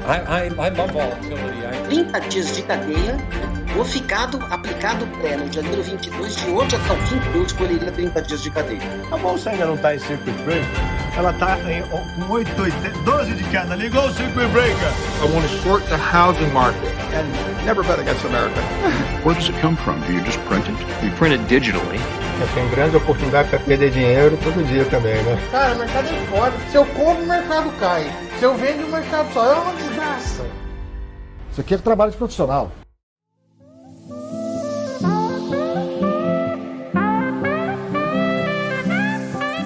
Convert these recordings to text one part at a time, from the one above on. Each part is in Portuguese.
I'm a volatility. 30 dias de cadeia, o ficado aplicado pré no dia número 22, de hoje até o fim, eu escolheria 30 dias de cadeia. A bolsa ainda não está em circuit break, ela está com 12 de queda, ligou o circuit breaker. I want to short the housing market and never bet against America. Where does it come from? Do you just print it? You print it digitally. Tem grande oportunidade para perder dinheiro todo dia também, né? Cara, o mercado é foda. Se eu compro, o mercado cai. Se eu vendo, o mercado só é uma desgraça. Isso aqui é trabalho de profissional.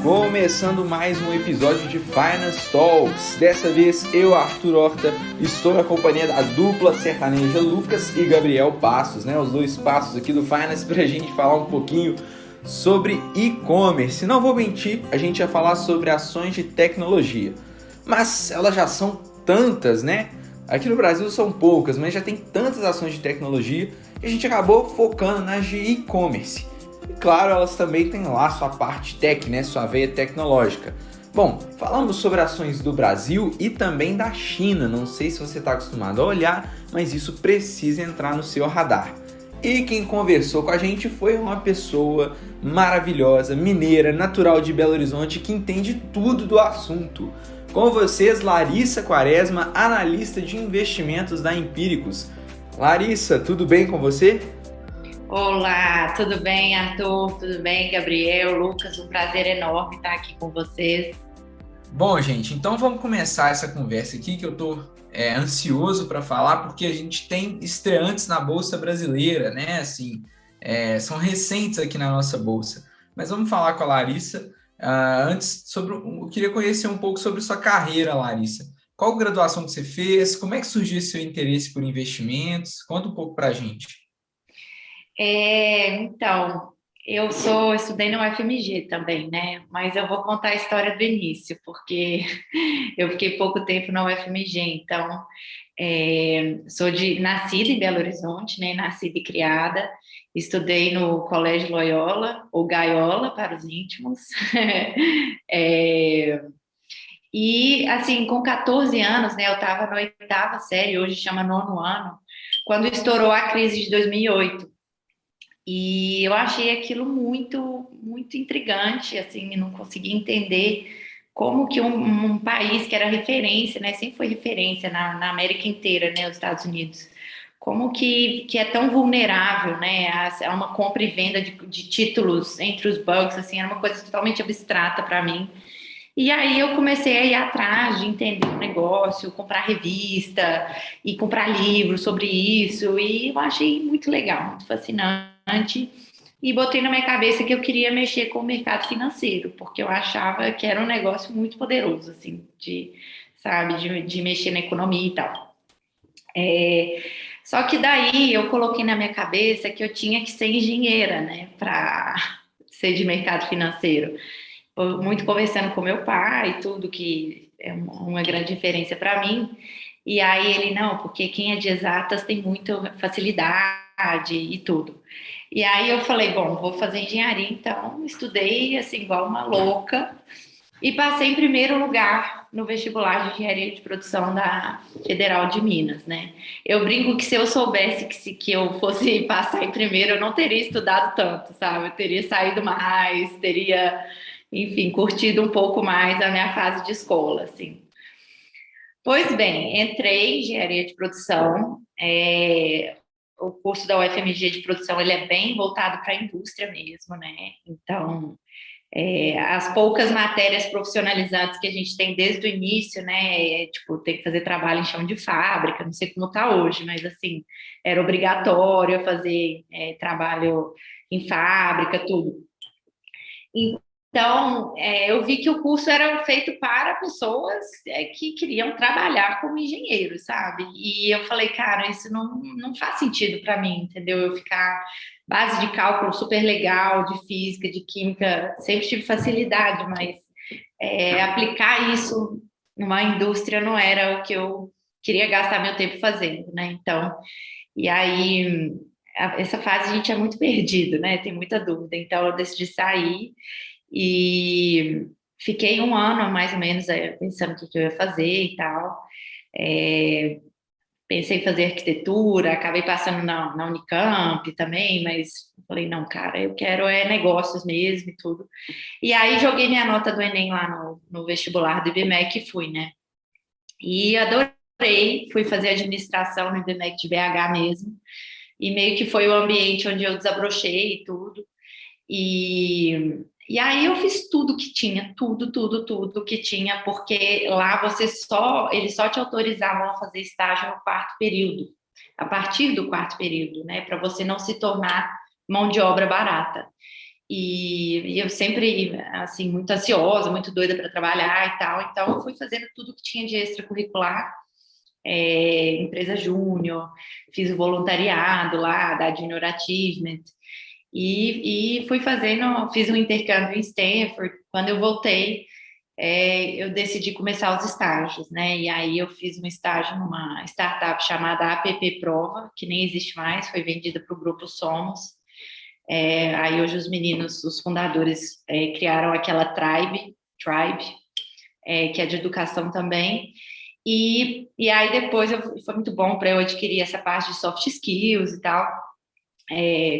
Começando mais um episódio de Finance Talks. Dessa vez eu, Arthur Horta, estou na companhia da dupla sertaneja Lucas e Gabriel Passos, né? Os dois passos aqui do Finance, para a gente falar um pouquinho sobre e-commerce. Não vou mentir, a gente ia falar sobre ações de tecnologia, mas elas já são tantas, né? Aqui no Brasil são poucas, mas já tem tantas ações de tecnologia que a gente acabou focando nas de e-commerce. E claro, elas também têm lá sua parte tech, né? Sua veia tecnológica. Bom, falamos sobre ações do Brasil e também da China. Não sei se você está acostumado a olhar, mas isso precisa entrar no seu radar. E quem conversou com a gente foi uma pessoa maravilhosa, mineira, natural de Belo Horizonte, que entende tudo do assunto. Com vocês, Larissa Quaresma, analista de investimentos da Empíricos. Larissa, tudo bem com você? Olá, tudo bem, Arthur? Tudo bem, Gabriel, Lucas? Um prazer enorme estar aqui com vocês. Bom, gente, então vamos começar essa conversa aqui que eu estou ansioso para falar, porque a gente tem estreantes na Bolsa Brasileira, né? Assim, são recentes aqui na nossa Bolsa. Mas vamos falar com a Larissa. Antes, eu queria conhecer um pouco sobre sua carreira, Larissa. Qual graduação que você fez? Como é que surgiu seu interesse por investimentos? Conta um pouco para a gente. Então, eu estudei no UFMG também, né? Mas eu vou contar a história do início, porque eu fiquei pouco tempo na UFMG. Então, nascida em Belo Horizonte, né? Nascida e criada. Estudei no Colégio Loyola, ou Gaiola, para os íntimos. E, assim, com 14 anos, né? Eu estava na 8ª série, hoje chama 9º ano, quando estourou a crise de 2008. E eu achei aquilo muito, muito intrigante, assim, não conseguia entender como que um país que era referência, né, sempre foi referência na América inteira, né, os Estados Unidos, como que é tão vulnerável, né, a uma compra e venda de títulos entre os bancos, assim, era uma coisa totalmente abstrata para mim. E aí eu comecei a ir atrás de entender o negócio, comprar revista e comprar livros sobre isso, e eu achei muito legal, muito fascinante, e botei na minha cabeça que eu queria mexer com o mercado financeiro, porque eu achava que era um negócio muito poderoso, assim, de mexer na economia e tal. Só que daí eu coloquei na minha cabeça que eu tinha que ser engenheira, né, para ser de mercado financeiro. Muito conversando com meu pai e tudo, que é uma grande referência para mim. E aí ele, não, porque quem é de exatas tem muita facilidade e tudo. E aí eu falei, bom, vou fazer engenharia, então estudei assim igual uma louca e passei em primeiro lugar no vestibular de engenharia de produção da Federal de Minas, né? Eu brinco que se eu soubesse que eu fosse passar em primeiro, eu não teria estudado tanto, sabe? Eu teria saído mais, teria, enfim, curtido um pouco mais a minha fase de escola, assim. Pois bem, entrei em engenharia de produção. O curso da UFMG de produção, ele é bem voltado para a indústria mesmo, né? Então, as poucas matérias profissionalizantes que a gente tem desde o início, né? Tipo, tem que fazer trabalho em chão de fábrica, não sei como está hoje, mas assim, era obrigatório fazer trabalho em fábrica, tudo. Então, eu vi que o curso era feito para pessoas que queriam trabalhar como engenheiro, sabe? E eu falei, cara, isso não faz sentido para mim, entendeu? Eu ficar base de cálculo super legal, de física, de química, sempre tive facilidade, mas aplicar isso numa indústria não era o que eu queria gastar meu tempo fazendo, né? Então, e aí, essa fase a gente é muito perdido, né? Tem muita dúvida. Então, eu decidi sair. E fiquei um ano, mais ou menos, pensando o que eu ia fazer e tal. Pensei em fazer arquitetura, acabei passando na Unicamp também, mas falei, não, cara, eu quero negócios mesmo e tudo. E aí joguei minha nota do Enem lá no vestibular do IBMEC e fui, né? E adorei, fui fazer administração no IBMEC de BH mesmo, e meio que foi o ambiente onde eu desabrochei e tudo. E aí eu fiz tudo que tinha, tudo que tinha, porque lá eles só te autorizavam a fazer estágio no quarto período, a partir do quarto período, né, para você não se tornar mão de obra barata. E eu sempre, assim, muito ansiosa, muito doida para trabalhar e tal, então eu fui fazendo tudo que tinha de extracurricular, empresa júnior, fiz o voluntariado lá, da Junior Achievement, e fui fiz um intercâmbio em Stanford. Quando eu voltei, eu decidi começar os estágios, né? E aí eu fiz um estágio numa startup chamada App Prova, que nem existe mais, foi vendida para o Grupo Somos. Aí hoje os meninos, os fundadores, criaram aquela Tribe, que é de educação também. E aí depois foi muito bom para eu adquirir essa parte de soft skills e tal,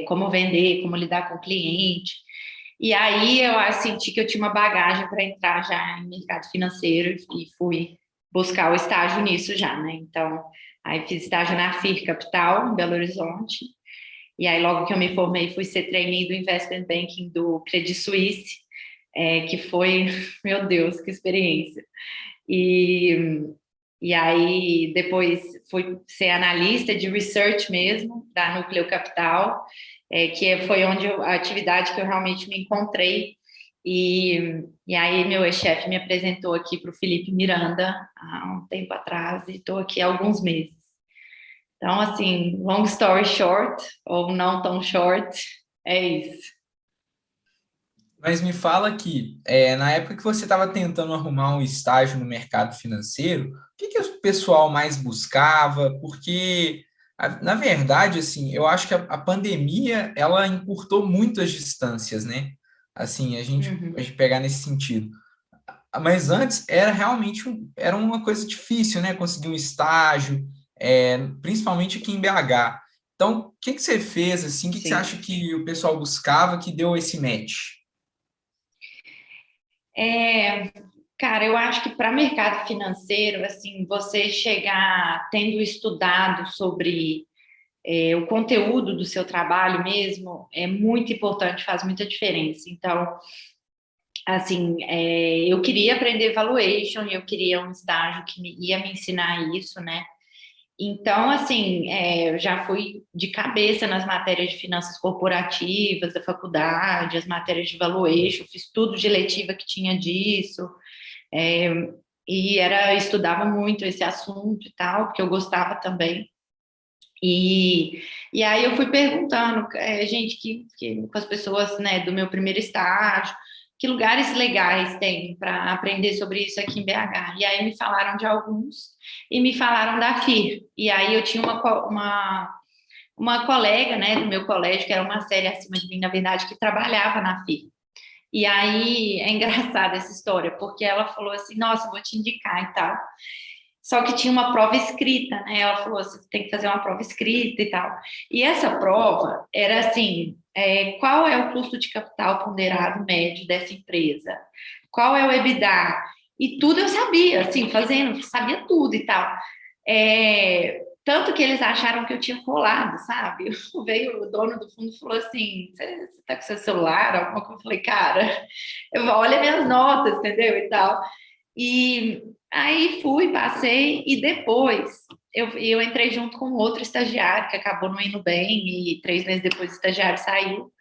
como vender, como lidar com o cliente. E aí eu senti que eu tinha uma bagagem para entrar já em mercado financeiro e fui buscar o estágio nisso já, né? Então, aí fiz estágio na FIR Capital, em Belo Horizonte. E aí logo que eu me formei, fui ser trainee do Investment Banking do Credit Suisse, que foi, meu Deus, que experiência. E aí, depois, fui ser analista de research mesmo, da Núcleo Capital, que foi a atividade que eu realmente me encontrei. E aí, meu ex-chefe me apresentou aqui para o Felipe Miranda, há um tempo atrás, e estou aqui há alguns meses. Então, assim, long story short, ou não tão short, é isso. Mas me fala aqui, na época que você estava tentando arrumar um estágio no mercado financeiro, o que o pessoal mais buscava? Porque, na verdade, assim, eu acho que a pandemia, ela encurtou muito as distâncias, né? Assim, a gente pode pegar nesse sentido. Mas antes, era uma coisa difícil, né? Conseguir um estágio, principalmente aqui em BH. Então, o que você fez, assim? O que você acha que o pessoal buscava que deu esse match? Cara, eu acho que para mercado financeiro, assim, você chegar tendo estudado sobre o conteúdo do seu trabalho mesmo, é muito importante, faz muita diferença. Então, assim, eu queria aprender valuation, eu queria um estágio que ia me ensinar isso, né? Então, assim, eu já fui de cabeça nas matérias de finanças corporativas da faculdade, as matérias de valuation, fiz tudo de letiva que tinha disso, e estudava muito esse assunto e tal, porque eu gostava também. E aí eu fui perguntando, gente, com as pessoas, né, do meu primeiro estágio, que lugares legais tem para aprender sobre isso aqui em BH? E aí me falaram de alguns e me falaram da FIR. E aí eu tinha uma colega, né, do meu colégio, que era uma série acima de mim, na verdade, que trabalhava na FIR. E aí é engraçada essa história, porque ela falou assim, nossa, vou te indicar e tal. Só que tinha uma prova escrita, né? Ela falou, você tem que fazer uma prova escrita e tal. E essa prova era assim, qual é o custo de capital ponderado médio dessa empresa? Qual é o EBITDA? E tudo eu sabia, assim, sabia tudo e tal. Tanto que eles acharam que eu tinha colado, sabe? Veio o dono do fundo e falou assim, você tá com seu celular? Alguma coisa? Eu falei, cara, olha minhas notas, entendeu? E tal. E aí fui, passei, e depois eu entrei junto com outro estagiário que acabou não indo bem, e 3 meses depois o estagiário saiu.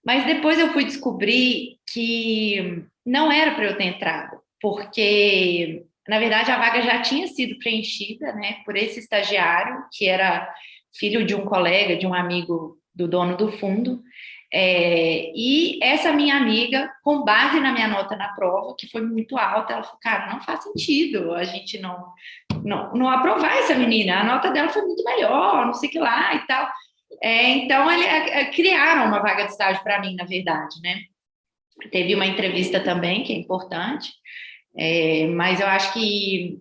Mas depois eu fui descobrir que não era para eu ter entrado, porque, na verdade, a vaga já tinha sido preenchida, né, por esse estagiário, que era filho de um colega, de um amigo do dono do fundo. E essa minha amiga, com base na minha nota na prova, que foi muito alta, ela falou, cara, não faz sentido a gente não aprovar essa menina, a nota dela foi muito melhor, não sei o que lá e tal. Então, criaram uma vaga de estágio para mim, na verdade, né? Teve uma entrevista também, que é importante, mas eu acho que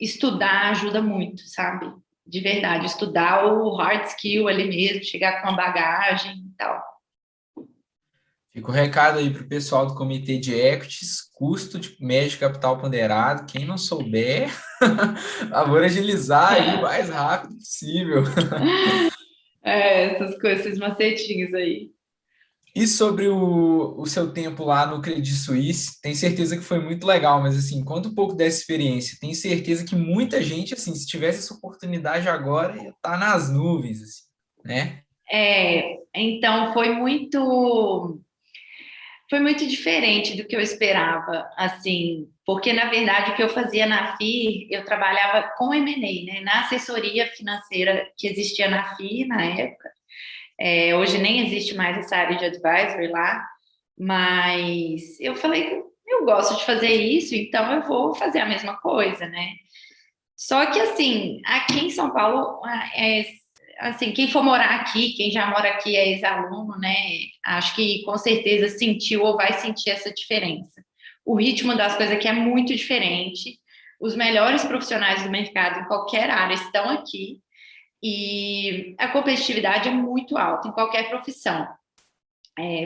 estudar ajuda muito, sabe? De verdade, estudar o hard skill ali mesmo, chegar com uma bagagem e tal. Fica o recado aí para o pessoal do Comitê de Equities, custo de médio de capital ponderado. Quem não souber, favor agilizar aí o mais rápido possível. Essas coisas, esses macetinhos aí. E sobre o seu tempo lá no Credit Suisse, tenho certeza que foi muito legal, mas assim, conta um pouco dessa experiência. Tenho certeza que muita gente, assim, se tivesse essa oportunidade agora, ia estar nas nuvens, assim, né? Então foi muito diferente do que eu esperava, assim, porque na verdade o que eu fazia na FIR, eu trabalhava com M&A, né, na assessoria financeira que existia na FIR na época. Hoje nem existe mais essa área de advisory lá, mas eu falei que eu gosto de fazer isso, então eu vou fazer a mesma coisa, né? Só que assim, aqui em São Paulo, assim, quem for morar aqui, quem já mora aqui é ex-aluno, né? Acho que com certeza sentiu ou vai sentir essa diferença. O ritmo das coisas aqui é muito diferente. Os melhores profissionais do mercado em qualquer área estão aqui e a competitividade é muito alta em qualquer profissão,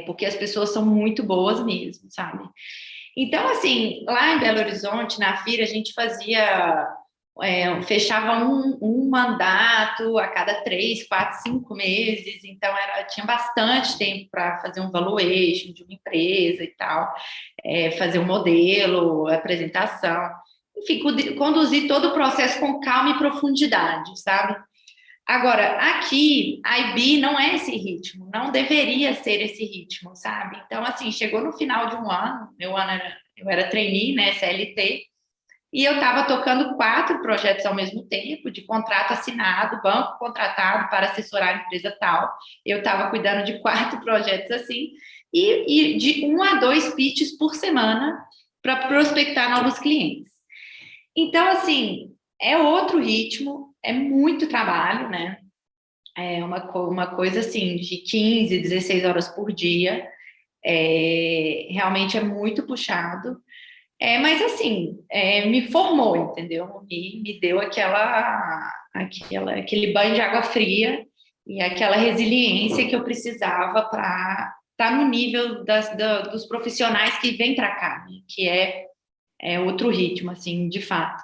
porque as pessoas são muito boas mesmo, sabe? Então, assim, lá em Belo Horizonte, na FIRA, a gente fechava um mandato a cada 3, 4, 5 meses, então tinha bastante tempo para fazer um valuation de uma empresa e tal, fazer um modelo, apresentação, enfim, conduzir todo o processo com calma e profundidade, sabe? Agora, aqui, a IB não é esse ritmo, não deveria ser esse ritmo, sabe? Então, assim, chegou no final de um ano, eu era trainee, né, CLT, e eu estava tocando 4 projetos ao mesmo tempo, de contrato assinado, banco contratado para assessorar a empresa tal. Eu estava cuidando de 4 projetos assim, e de 1 a 2 pitches por semana para prospectar novos clientes. Então, assim, é outro ritmo, é muito trabalho, né? É uma coisa assim, de 15, 16 horas por dia. Realmente é muito puxado. Mas assim, me formou, entendeu? Me deu aquele banho de água fria e aquela resiliência que eu precisava para estar no nível dos profissionais que vêm para cá, né? Que é outro ritmo, assim, de fato.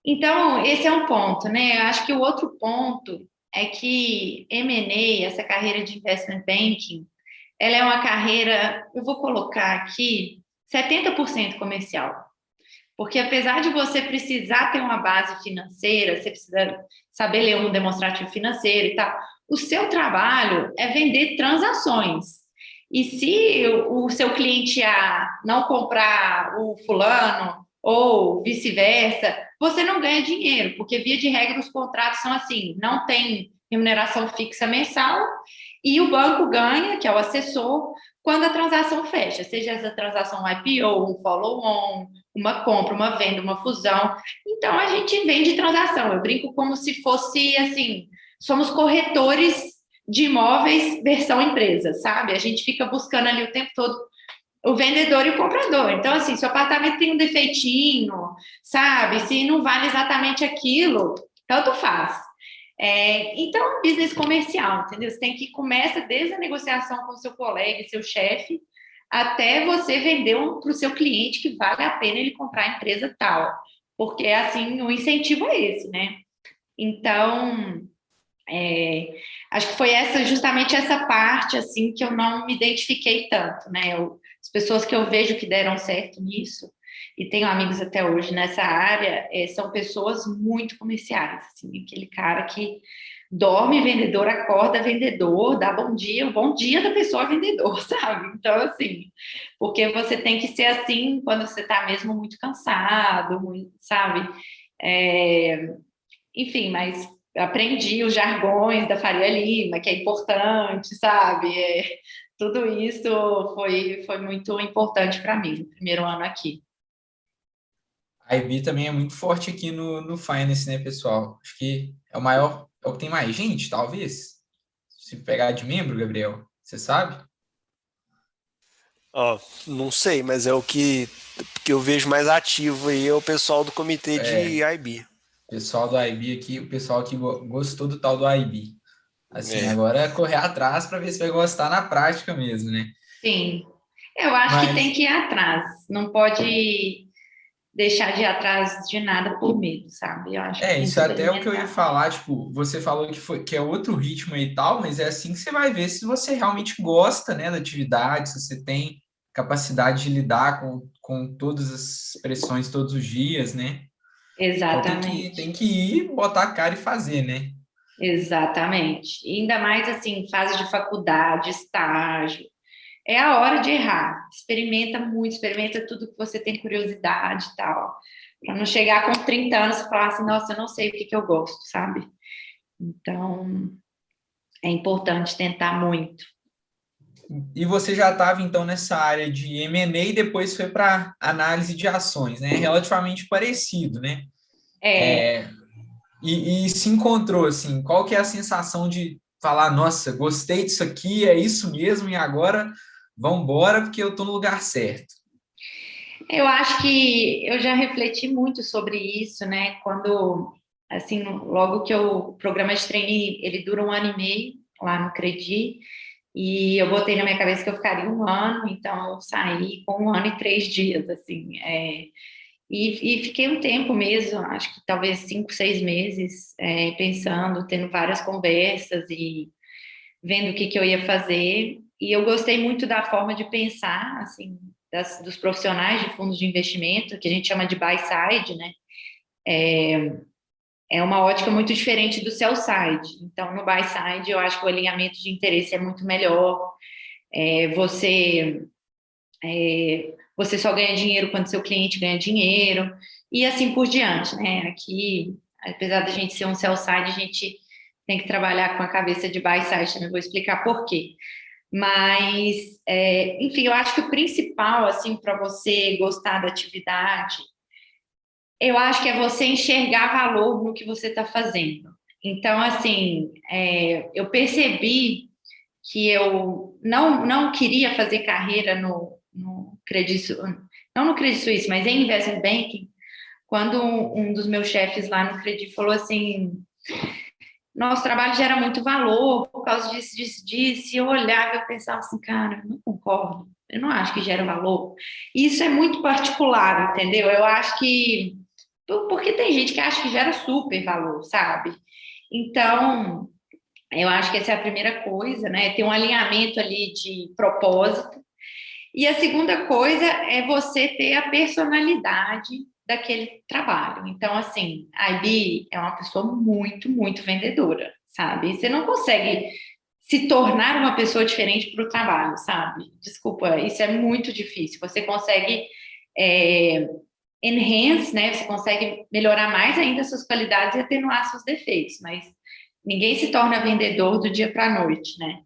Então, esse é um ponto, né? Eu acho que o outro ponto é que M&A, essa carreira de investment banking, ela é uma carreira, eu vou colocar aqui, 70% comercial. Porque apesar de você precisar ter uma base financeira, você precisa saber ler um demonstrativo financeiro e tal, o seu trabalho é vender transações. E se o seu cliente A não comprar o fulano, ou vice-versa, você não ganha dinheiro, porque via de regra os contratos são assim, não tem remuneração fixa mensal, e o banco ganha, que é o assessor, quando a transação fecha, seja essa transação um IPO, um follow-on, uma compra, uma venda, uma fusão. Então, a gente vende transação. Eu brinco como se fosse, assim, somos corretores de imóveis versão empresa, sabe? A gente fica buscando ali o tempo todo o vendedor e o comprador. Então, assim, se o apartamento tem um defeitinho, sabe? Se não vale exatamente aquilo, tanto faz. Então, business comercial, entendeu? Você tem que começa desde a negociação com o seu colega e seu chefe, até você vender para o seu cliente que vale a pena ele comprar a empresa tal. Porque, assim, o incentivo é esse, né? Então, acho que foi justamente essa parte, assim, que eu não me identifiquei tanto, né? As pessoas que eu vejo que deram certo nisso, e tenho amigos até hoje nessa área, são pessoas muito comerciais, assim, aquele cara que dorme vendedor, acorda vendedor, dá bom dia, o bom dia da pessoa vendedor, sabe? Então, assim, porque você tem que ser assim quando você tá mesmo muito cansado, sabe? Enfim, mas aprendi os jargões da Faria Lima, que é importante, sabe? Tudo isso foi muito importante para mim no primeiro ano aqui. A IB também é muito forte aqui no Finance, né, pessoal? Acho que é o que tem mais gente, talvez? Se pegar de membro, Gabriel, você sabe? Ó, não sei, mas é o que eu vejo mais ativo aí, é o pessoal do comitê de IB. Pessoal do IB aqui, o pessoal que gostou do tal do IB. Assim, É. agora é correr atrás para ver se vai gostar na prática mesmo, né? Sim, eu acho que tem que ir atrás, não pode deixar de ir atrás de nada por medo, sabe? Eu acho que tem que Isso é até o que eu ia experimentar. falar, tipo, você falou que é outro ritmo aí e tal, mas é assim que você vai ver se você realmente gosta, né, da atividade, se você tem capacidade de lidar com todas as pressões todos os dias, né? Então tem Exatamente, que ir, botar a cara e fazer, né? exatamente. E ainda mais assim, fase de faculdade, estágio. É a hora de errar. Experimenta muito, experimenta tudo que você tem curiosidade e tal. Para não chegar com 30 anos e falar assim, nossa, eu não sei o que eu gosto, sabe? Então, é importante tentar muito. E você já estava, então, nessa área de M&A e depois foi para análise de ações, né? Relativamente parecido, né? É, E se encontrou, assim, qual que é a sensação de falar, nossa, gostei disso aqui, é isso mesmo, e agora vamos embora porque eu estou no lugar certo. eu acho que eu já refleti muito sobre isso, né? Quando, assim, logo que o programa de trainee, ele dura 1 ano e meio lá no Credi, e eu botei na minha cabeça que eu ficaria 1 ano, então eu saí com 1 ano e 3 dias, assim, e fiquei um tempo mesmo, acho que talvez 5, 6 meses, pensando, tendo várias conversas e vendo o que eu ia fazer. E eu gostei muito da forma de pensar, assim, dos profissionais de fundos de investimento, que a gente chama de buy side, né? É uma ótica muito diferente do sell side. Então, no buy side, eu acho que o alinhamento de interesse é muito melhor. Você você só ganha dinheiro quando seu cliente ganha dinheiro, e assim por diante, né? Aqui, apesar da gente ser um sell side, a gente tem que trabalhar com a cabeça de buy side, também vou explicar por quê. Mas, enfim, eu acho que o principal, assim, para você gostar da atividade, eu acho que é você enxergar valor no que você está fazendo. Então, assim, eu percebi que eu não queria fazer carreira no Credit Suisse, não no Credit Suisse, mas em Investment Banking, quando um dos meus chefes lá no Credit falou assim, nosso trabalho gera muito valor por causa disso, disso, disso, e eu olhava e eu pensava assim, cara, eu não concordo, eu não acho que gera valor. E isso é muito particular, entendeu? Eu acho que, porque tem gente que acha que gera super valor, sabe? Então, eu acho que essa é a primeira coisa, né? Ter um alinhamento ali de propósito. E a segunda coisa é você ter a personalidade daquele trabalho. Então, assim, a IB é uma pessoa muito, muito vendedora, sabe? Você não consegue se tornar uma pessoa diferente para o trabalho, sabe? Desculpa, isso é muito difícil. Você consegue enhance, né? Você consegue melhorar mais ainda suas qualidades e atenuar seus defeitos, mas ninguém se torna vendedor do dia para a noite, né?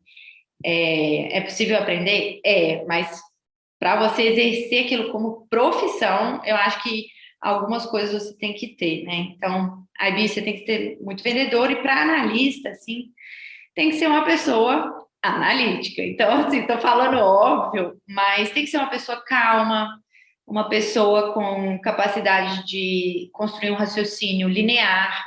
É possível aprender? Mas para você exercer aquilo como profissão, eu acho que algumas coisas você tem que ter, né? Então, a IB você tem que ter muito vendedor, e para analista, assim, tem que ser uma pessoa analítica. Então, assim, estou falando óbvio, mas tem que ser uma pessoa calma, uma pessoa com capacidade de construir um raciocínio linear,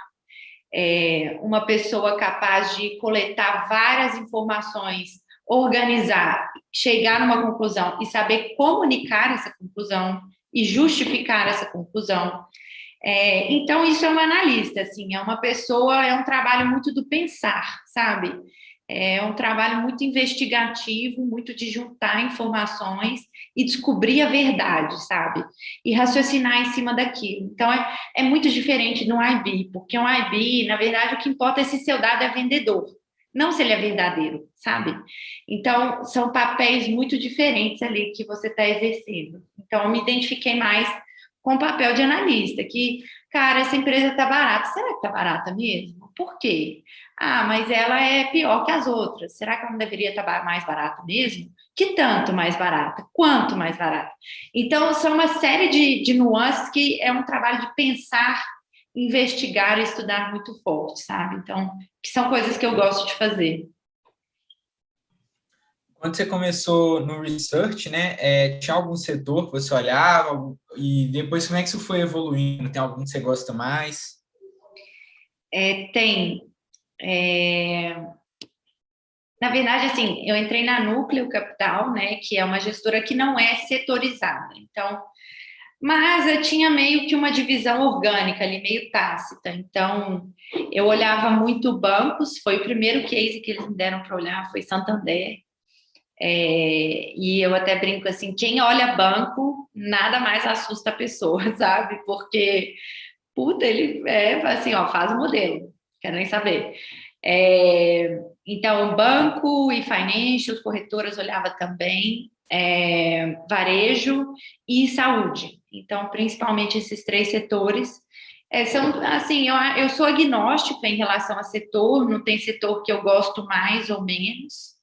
uma pessoa capaz de coletar várias informações, organizar, chegar numa conclusão e saber comunicar essa conclusão e justificar essa conclusão. Então, isso é um analista, assim, é uma pessoa, é um trabalho muito do pensar, sabe? É um trabalho muito investigativo, muito de juntar informações e descobrir a verdade, sabe? E raciocinar em cima daquilo. Então, é muito diferente do IB, porque um IB, na verdade, o que importa é se seu dado é vendedor, não se ele é verdadeiro, sabe? Então, são papéis muito diferentes ali que você está exercendo. Então, eu me identifiquei mais com o papel de analista, que, cara, essa empresa está barata. Será que está barata mesmo? Por quê? Ah, mas ela é pior que as outras. Será que ela não deveria estar mais barata mesmo? Que tanto mais barata? Quanto mais barata? Então, são uma série de nuances que é um trabalho de pensar, investigar e estudar muito forte, sabe? Então, que são coisas que eu gosto de fazer. Quando você começou no research, né, tinha algum setor que você olhava e depois como é que isso foi evoluindo? Tem algum que você gosta mais? Tem. Na verdade, assim, eu entrei na Núcleo Capital, né, que é uma gestora que não é setorizada. Então, mas eu tinha meio que uma divisão orgânica ali, meio tácita. Então, eu olhava muito bancos, foi o primeiro case que eles me deram para olhar, foi Santander. E eu até brinco assim, quem olha banco, nada mais assusta a pessoa, sabe? Porque, puta, ele assim, ó, faz o modelo, quero nem saber. Então, banco e financials, corretoras olhava também, varejo e saúde. Então, principalmente esses 3 setores. São, assim, eu sou agnóstica em relação a setor, não tem setor que eu gosto mais ou menos.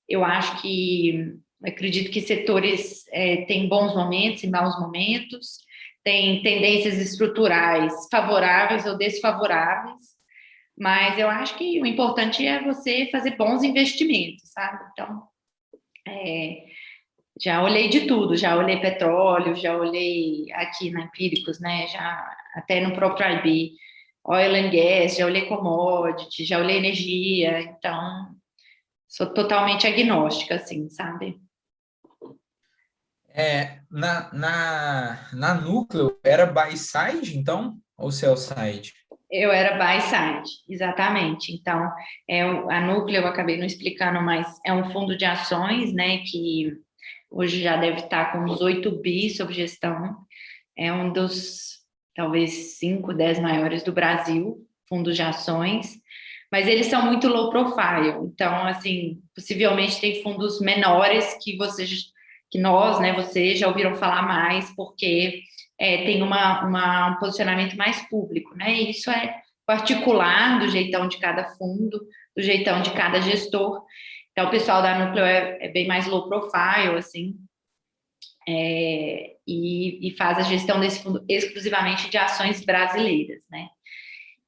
Eu acredito que setores têm bons momentos e maus momentos, têm tendências estruturais favoráveis ou desfavoráveis, mas eu acho que o importante é você fazer bons investimentos, sabe? Então, já olhei de tudo, já olhei petróleo, já olhei aqui na Empíricos, né? Já até no próprio IB, oil and gas, já olhei commodity, já olhei energia, então sou totalmente agnóstica, assim, sabe? Na Núcleo, era buy side, então, ou sell side? Eu era buy side, exatamente. Então, a Núcleo, eu acabei não explicando, mas é um fundo de ações, né, que hoje já deve estar com uns 8 bi sob gestão. É um dos, talvez, 5, 10 maiores do Brasil, fundos de ações. Mas eles são muito low profile. Então, assim, possivelmente tem fundos menores que nós, né, vocês já ouviram falar mais, porque tem um posicionamento mais público, né? E isso é particular do jeitão de cada fundo, do jeitão de cada gestor. Então, o pessoal da Núcleo é bem mais low profile, assim, e faz a gestão desse fundo exclusivamente de ações brasileiras, né?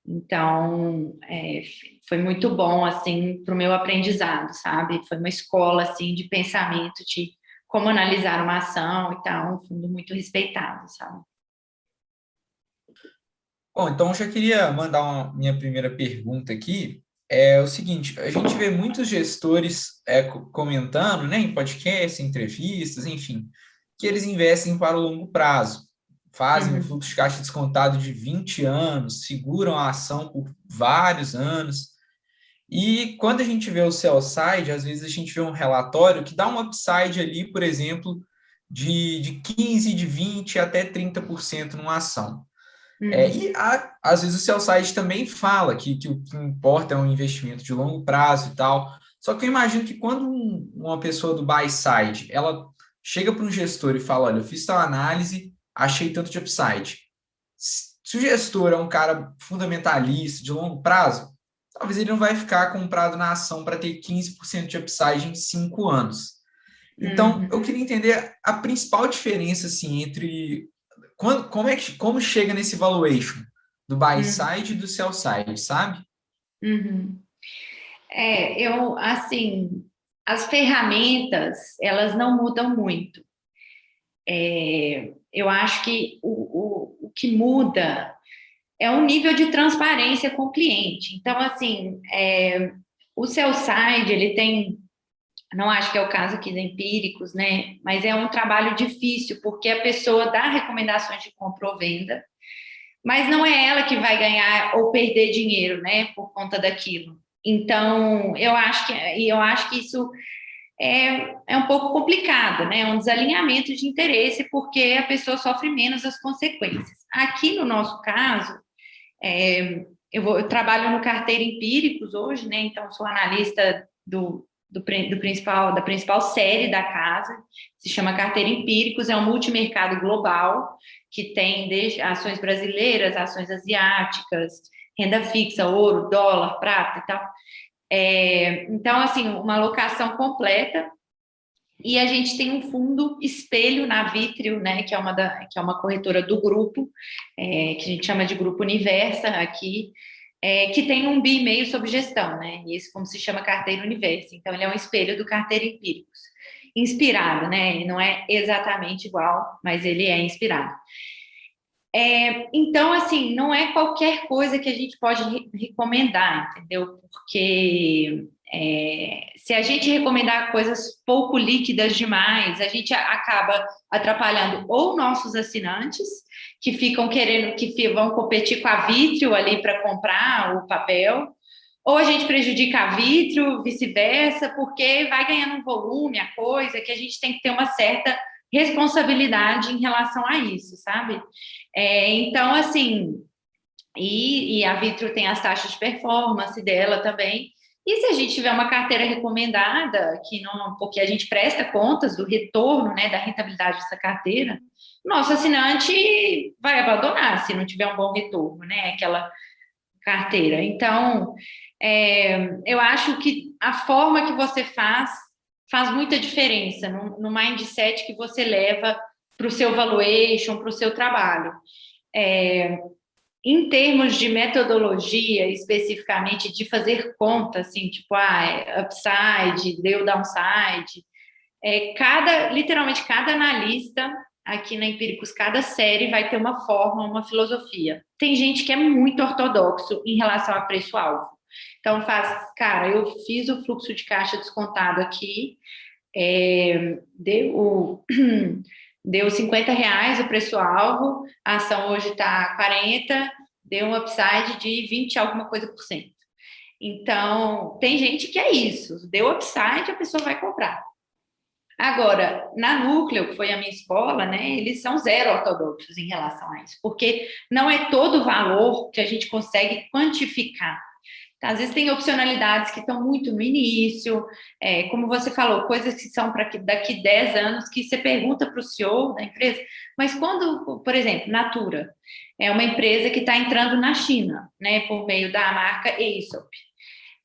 Então, foi muito bom, assim, para o meu aprendizado, sabe? Foi uma escola, assim, de pensamento, de como analisar uma ação e tal, um fundo muito respeitado, sabe? Bom, então eu já queria mandar minha primeira pergunta aqui. É o seguinte, a gente vê muitos gestores comentando, né, em podcast, em entrevistas, enfim, que eles investem para o longo prazo, fazem um fluxo de caixa descontado de 20 anos, seguram a ação por vários anos. E quando a gente vê o sell side, às vezes a gente vê um relatório que dá um upside ali, por exemplo, de 15%, de 20% até 30% numa ação. Às vezes o sell side também fala que o que importa é um investimento de longo prazo e tal. Só que eu imagino que quando uma pessoa do buy side, ela chega para um gestor e fala, olha, eu fiz tal análise, achei tanto de upside. Se o gestor é um cara fundamentalista, de longo prazo, talvez ele não vai ficar comprado na ação para ter 15% de upside em 5 anos. Então, eu queria entender a principal diferença assim, entre... Como chega nesse valuation do buy side e do sell side, sabe? Assim, as ferramentas, elas não mudam muito. Eu acho que o que muda é o nível de transparência com o cliente. Então, assim, o sell side, ele tem, não acho que é o caso aqui da Empíricos, né? Mas é um trabalho difícil, porque a pessoa dá recomendações de compra ou venda, mas não é ela que vai ganhar ou perder dinheiro, né? Por conta daquilo. Então, eu acho que isso é um pouco complicado, né? É um desalinhamento de interesse, porque a pessoa sofre menos as consequências. Aqui, no nosso caso, eu trabalho no Carteira Empíricos hoje, né? Então, sou analista da principal série da casa, se chama Carteira Empíricos, é um multimercado global, que tem desde ações brasileiras, ações asiáticas, renda fixa, ouro, dólar, prata e tal. Então, assim, uma alocação completa. E a gente tem um fundo espelho na Vitrio, né, que é uma corretora do grupo, que a gente chama de Grupo Universa aqui, que tem um BI sobre gestão, né? E esse fundo se chama Carteira Universo. Então, ele é um espelho do Carteira Empíricos. Inspirado, né? Não é exatamente igual, mas ele é inspirado. Então, assim, não é qualquer coisa que a gente pode recomendar, entendeu? Porque se a gente recomendar coisas pouco líquidas demais, a gente acaba atrapalhando ou nossos assinantes, que ficam querendo, que vão competir com a Vitrio ali para comprar o papel, ou a gente prejudica a Vitrio, vice-versa, porque vai ganhando um volume, a coisa, que a gente tem que ter uma certa responsabilidade em relação a isso, sabe? Então, assim, e a Vitrio tem as taxas de performance dela também, e se a gente tiver uma carteira recomendada, porque a gente presta contas do retorno, né, da rentabilidade dessa carteira, nosso assinante vai abandonar se não tiver um bom retorno, né, aquela carteira. Então, eu acho que a forma que você faz muita diferença no mindset que você leva para o seu valuation, para o seu trabalho. Em termos de metodologia, especificamente, de fazer conta, assim, tipo, upside, deu downside, literalmente cada analista aqui na Empíricos, cada série vai ter uma forma, uma filosofia. Tem gente que é muito ortodoxo em relação a preço-alvo. Então, cara, eu fiz o fluxo de caixa descontado aqui, deu R$50 o preço-alvo, a ação hoje está 40, deu um upside de 20 alguma coisa por cento. Então, tem gente que é isso, deu upside, a pessoa vai comprar. Agora, na Núcleo, que foi a minha escola, né, eles são zero ortodoxos em relação a isso, porque não é todo o valor que a gente consegue quantificar. Então, às vezes tem opcionalidades que estão muito no início, como você falou, coisas que são para daqui 10 anos, que você pergunta para o CEO da empresa, mas quando, por exemplo, Natura, é uma empresa que está entrando na China, né, por meio da marca Aesop,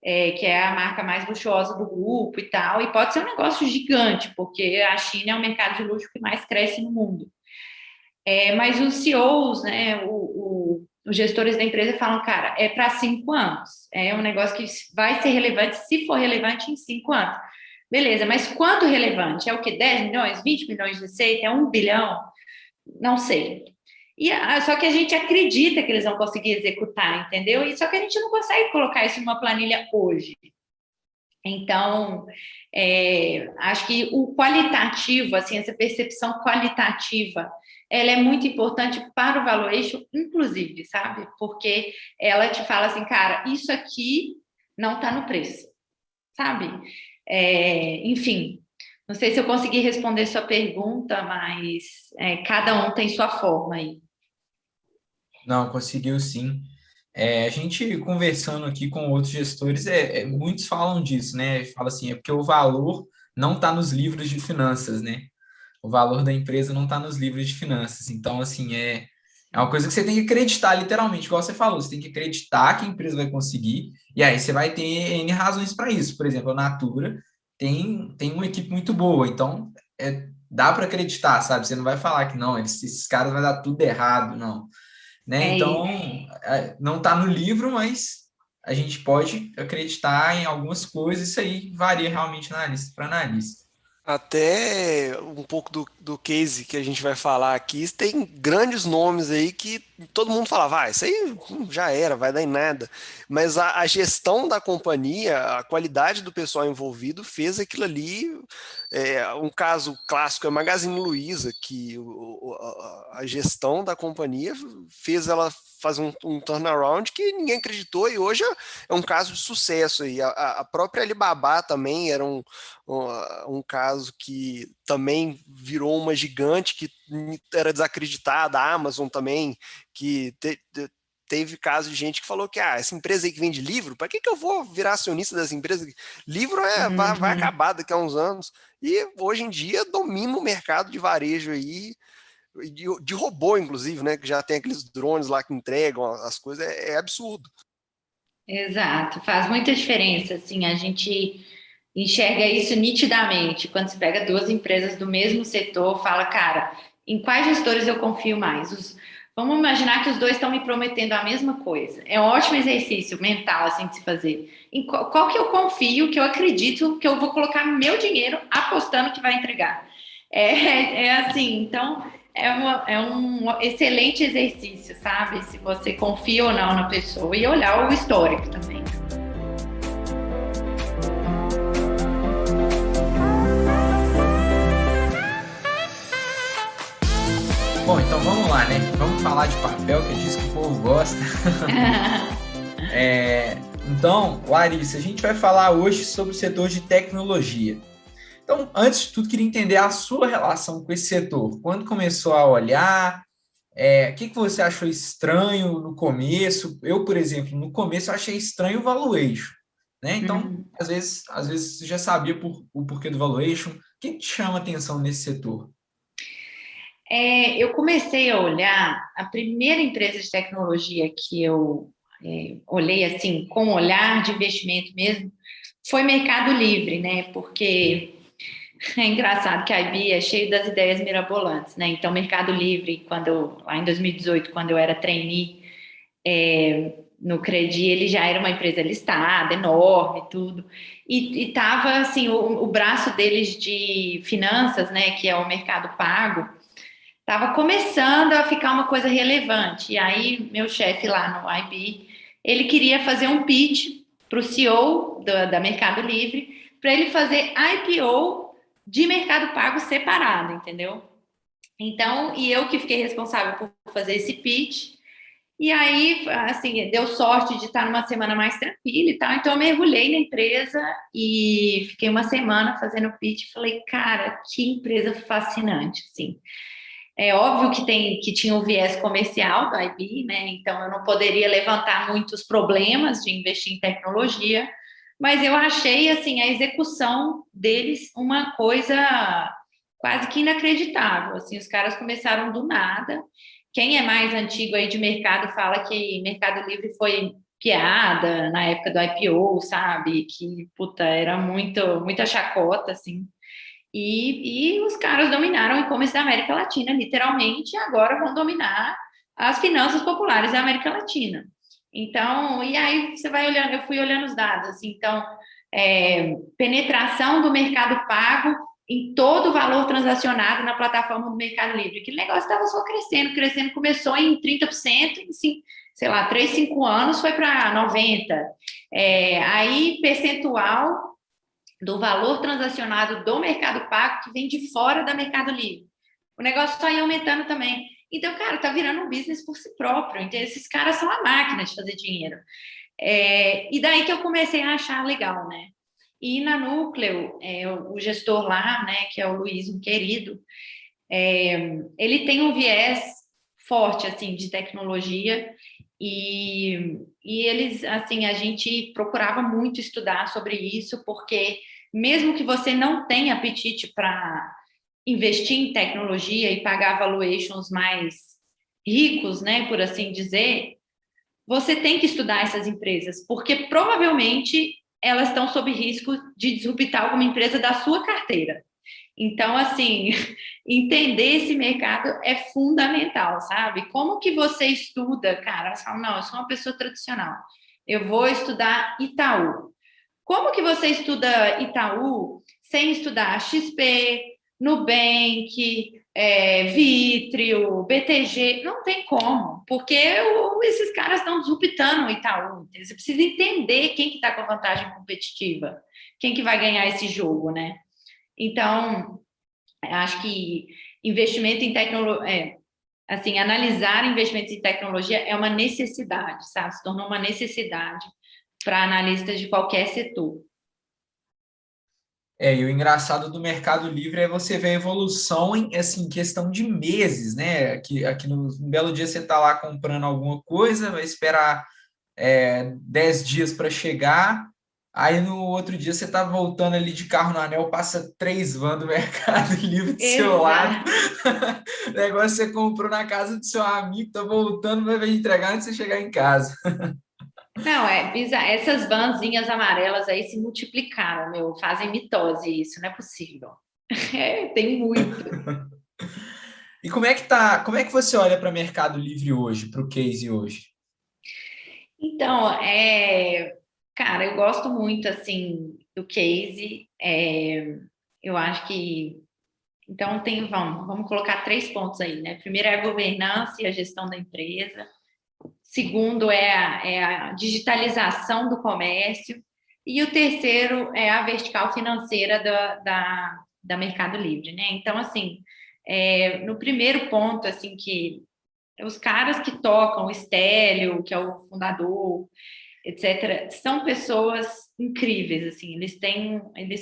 que é a marca mais luxuosa do grupo e tal, e pode ser um negócio gigante, porque a China é o mercado de luxo que mais cresce no mundo. Mas os CEOs, né, os gestores da empresa falam, cara, é para 5 anos, é um negócio que vai ser relevante, se for relevante, em 5 anos. Beleza, mas quanto relevante? É o quê? 10 milhões, 20 milhões de receita? É 1 bilhão? Não sei. Só que a gente acredita que eles vão conseguir executar, entendeu? Só que a gente não consegue colocar isso numa planilha hoje. Então, acho que o qualitativo, assim, essa percepção qualitativa, ela é muito importante para o valuation, inclusive, sabe? Porque ela te fala assim, cara, isso aqui não está no preço, sabe? Enfim, não sei se eu consegui responder sua pergunta, mas cada um tem sua forma aí. Não, conseguiu sim. A gente conversando aqui com outros gestores, muitos falam disso, né? Fala assim, porque o valor não está nos livros de finanças, né? O valor da empresa não está nos livros de finanças. Então, assim, é uma coisa que você tem que acreditar, literalmente, igual você falou, você tem que acreditar que a empresa vai conseguir, e aí você vai ter N razões para isso. Por exemplo, a Natura tem uma equipe muito boa, então dá para acreditar, sabe? Você não vai falar que não, esses caras vão dar tudo errado, não. Né? Então, não está no livro, mas a gente pode acreditar em algumas coisas, isso aí varia realmente para analista. Até um pouco do case que a gente vai falar aqui, tem grandes nomes aí que todo mundo fala, isso aí já era, vai dar em nada. Mas a gestão da companhia, a qualidade do pessoal envolvido fez aquilo ali. Um caso clássico é a Magazine Luiza, que a gestão da companhia fez ela fazer um turnaround que ninguém acreditou, e hoje é um caso de sucesso. E a própria Alibaba também era um caso que também virou uma gigante que era desacreditada, a Amazon também, que teve caso de gente que falou que essa empresa aí que vende livro, para que eu vou virar acionista dessa empresa? Livro vai acabar daqui a uns anos. E hoje em dia domina o mercado de varejo aí, de robô, inclusive, né? Que já tem aqueles drones lá que entregam as coisas, é absurdo. Exato, faz muita diferença, assim, a gente enxerga isso nitidamente, quando se pega 2 empresas do mesmo setor, fala, cara, em quais gestores eu confio mais? Vamos imaginar que os dois estão me prometendo a mesma coisa. É um ótimo exercício mental, assim, de se fazer. Em qual que eu confio, que eu acredito que eu vou colocar meu dinheiro apostando que vai entregar. É assim, então, é um excelente exercício, sabe? Se você confia ou não na pessoa. E olhar o histórico também. Bom, então vamos lá, né? Vamos falar de papel, que diz que o povo gosta. Então, Larissa, a gente vai falar hoje sobre o setor de tecnologia. Então, antes de tudo, queria entender a sua relação com esse setor. Quando começou a olhar, o que você achou estranho no começo? Eu, por exemplo, no começo eu achei estranho o valuation, né? Então, às vezes você já sabia o porquê do valuation. O que te chama a atenção nesse setor? Eu comecei a olhar, a primeira empresa de tecnologia que eu olhei assim, com olhar de investimento mesmo, foi Mercado Livre, né? Porque é engraçado que a IB é cheio das ideias mirabolantes, né? Então, Mercado Livre, lá em 2018, quando eu era trainee no Credi, ele já era uma empresa listada, enorme, tudo. E estava, assim, o braço deles de finanças, né? Que é o Mercado Pago, estava começando a ficar uma coisa relevante. E aí, meu chefe lá no IB, ele queria fazer um pitch para o CEO da Mercado Livre, para ele fazer IPO de Mercado Pago separado, entendeu? Então, e eu que fiquei responsável por fazer esse pitch. E aí, assim, deu sorte de estar numa semana mais tranquila e tal. Então, eu mergulhei na empresa e fiquei uma semana fazendo pitch. Falei, cara, que empresa fascinante, assim. É óbvio que tinha o viés comercial do IB, né? Então eu não poderia levantar muitos problemas de investir em tecnologia, mas eu achei assim a execução deles uma coisa quase que inacreditável. Assim, os caras começaram do nada. Quem é mais antigo aí de mercado fala que Mercado Livre foi piada na época do IPO, sabe? Que puta, era muita chacota, assim. E os caras dominaram o e-commerce da América Latina, literalmente, e agora vão dominar as finanças populares da América Latina. Então, e aí você vai olhando, eu fui olhando os dados, assim, então, penetração do Mercado Pago em todo o valor transacionado na plataforma do Mercado Livre. Aquele negócio estava só crescendo, começou em 30%, em, sei lá, 3, 5 anos foi para 90%. Aí, percentual do valor transacionado do Mercado Pago que vem de fora da Mercado Livre. O negócio só ia aumentando também. Então, cara, tá virando um business por si próprio. Então, esses caras são a máquina de fazer dinheiro. E daí que eu comecei a achar legal, né? E na Núcleo, o gestor lá, né, que é o Luiz, um querido, ele tem um viés forte, assim, de tecnologia e eles, assim, a gente procurava muito estudar sobre isso, porque mesmo que você não tenha apetite para investir em tecnologia e pagar valuations mais ricos, né, por assim dizer, você tem que estudar essas empresas, porque provavelmente elas estão sob risco de disruptar alguma empresa da sua carteira. Então, assim, entender esse mercado é fundamental, sabe? Como que você estuda, cara? Você fala, não, eu sou uma pessoa tradicional, eu vou estudar Itaú. Como que você estuda Itaú sem estudar XP, Nubank, Vitrio, BTG? Não tem como, porque esses caras estão disruptando o Itaú. Você precisa entender quem que está com a vantagem competitiva, quem que vai ganhar esse jogo, né? Então, acho que investimento em tecnologia, assim, analisar investimentos em tecnologia é uma necessidade, sabe? Se tornou uma necessidade para analistas de qualquer setor. E o engraçado do Mercado Livre é você ver a evolução em assim, questão de meses, né? Aqui no belo dia você está lá comprando alguma coisa, vai esperar 10 dias para chegar, aí no outro dia você está voltando ali de carro no anel, passa 3 vans do Mercado Livre do seu lado. O negócio você comprou na casa do seu amigo, tá voltando, vai entregar antes de você chegar em casa. Não, essas vanzinhas amarelas aí se multiplicaram, fazem mitose isso, não é possível. Tem muito. E como é que você olha para o Mercado Livre hoje, para o case hoje? Então, cara, eu gosto muito, assim, do case. Eu acho que... Então, vamos colocar 3 pontos aí, né? Primeiro é a governança e a gestão da empresa. Segundo é a digitalização do comércio. E o terceiro é a vertical financeira da Mercado Livre, né? Então, assim, no primeiro ponto, assim, que os caras que tocam, o Stélio, que é o fundador, etc., são pessoas incríveis, assim, eles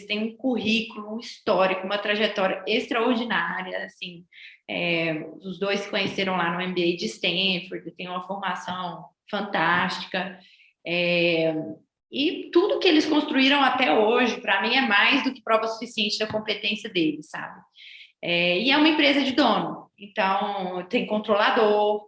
têm um currículo, um histórico, uma trajetória extraordinária, assim, os dois se conheceram lá no MBA de Stanford, têm uma formação fantástica, e tudo que eles construíram até hoje, para mim, é mais do que prova suficiente da competência deles, sabe? E é uma empresa de dono, então tem controlador,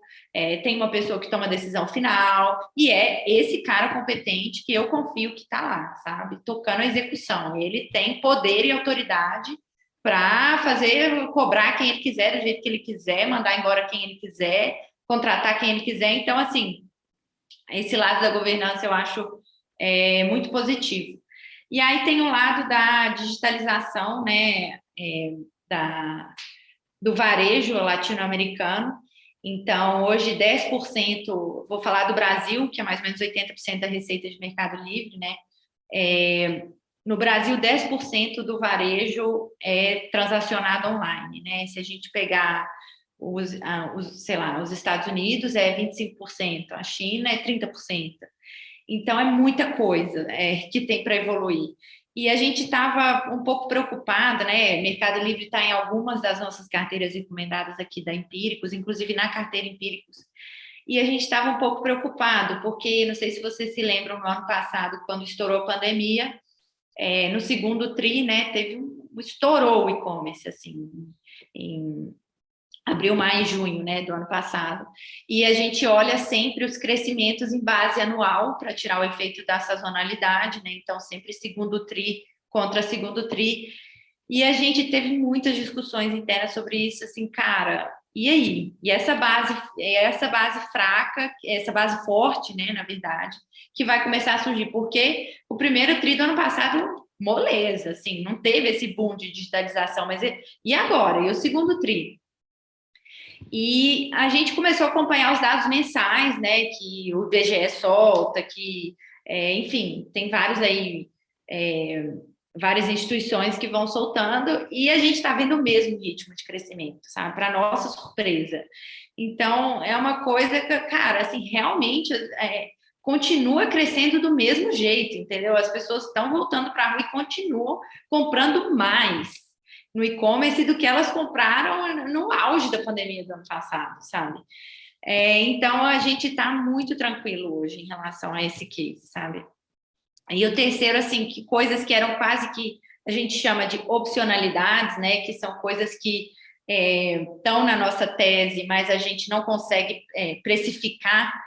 tem uma pessoa que toma a decisão final, e é esse cara competente que eu confio que está lá, sabe? Tocando a execução. Ele tem poder e autoridade para cobrar quem ele quiser, do jeito que ele quiser, mandar embora quem ele quiser, contratar quem ele quiser. Então, assim, esse lado da governança eu acho muito positivo. E aí tem o lado da digitalização, né? Do varejo latino-americano. Então, hoje 10%, vou falar do Brasil, que é mais ou menos 80% da receita de Mercado Livre, né? No Brasil, 10% do varejo é transacionado online, né? Se a gente pegar os Estados Unidos, é 25%, a China é 30%. Então, é muita coisa que tem para evoluir. E a gente estava um pouco preocupada, né? Mercado Livre está em algumas das nossas carteiras recomendadas aqui da Empíricos, inclusive na carteira Empíricos. E a gente estava um pouco preocupado, porque, não sei se vocês se lembram, no ano passado, quando estourou a pandemia, no segundo TRI, né, estourou o e-commerce, assim, em abril, maio e junho, né, do ano passado. E a gente olha sempre os crescimentos em base anual para tirar o efeito da sazonalidade, né? Então, sempre segundo TRI contra segundo TRI. E a gente teve muitas discussões internas sobre isso, assim, cara, e aí? E essa base fraca, essa base forte, né, na verdade, que vai começar a surgir, porque o primeiro TRI do ano passado, moleza, assim, não teve esse boom de digitalização, mas e agora? E o segundo TRI? E a gente começou a acompanhar os dados mensais, né, que o IBGE solta, que, enfim, tem vários aí, várias instituições que vão soltando, e a gente está vendo o mesmo ritmo de crescimento, sabe, para nossa surpresa. Então, é uma coisa que, cara, assim, realmente continua crescendo do mesmo jeito, entendeu? As pessoas estão voltando para a rua e continuam comprando mais no e-commerce do que elas compraram no auge da pandemia do ano passado, sabe? Então, a gente está muito tranquilo hoje em relação a esse case, sabe? E o terceiro, assim, que coisas que eram quase que a gente chama de opcionalidades, né? Que são coisas que estão na nossa tese, mas a gente não consegue precificar,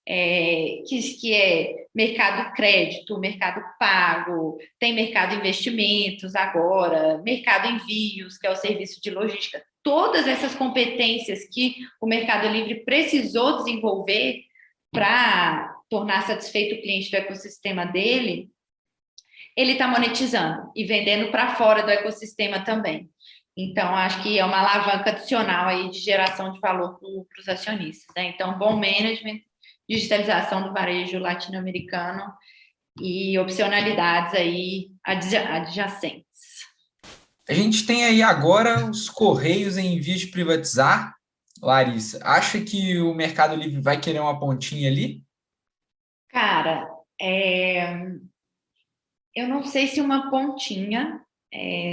que é mercado crédito, mercado pago, tem mercado investimentos agora, mercado envios, que é o serviço de logística. Todas essas competências que o Mercado Livre precisou desenvolver para tornar satisfeito o cliente do ecossistema dele, ele está monetizando e vendendo para fora do ecossistema também. Então, acho que é uma alavanca adicional aí de geração de valor para os acionistas, né? Então, bom management, digitalização do varejo latino-americano e opcionalidades aí adjacentes. A gente tem aí agora os Correios em vias de privatizar. Larissa, acha que o Mercado Livre vai querer uma pontinha ali? Cara, eu não sei se uma pontinha,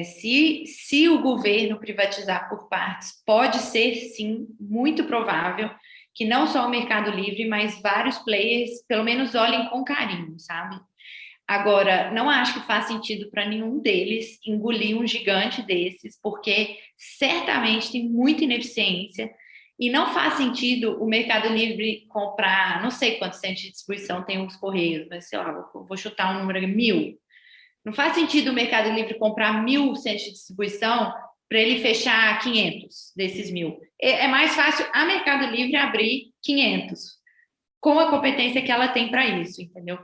se o governo privatizar por partes, pode ser, sim, muito provável que não só o Mercado Livre, mas vários players, pelo menos, olhem com carinho, sabe? Agora, não acho que faz sentido para nenhum deles engolir um gigante desses, porque certamente tem muita ineficiência e não faz sentido o Mercado Livre comprar, não sei quantos centros de distribuição tem os Correios, mas sei lá, vou chutar um número, 1.000. Não faz sentido o Mercado Livre comprar 1.000 centros de distribuição para ele fechar 500 desses 1.000. É mais fácil a Mercado Livre abrir 500, com a competência que ela tem para isso, entendeu?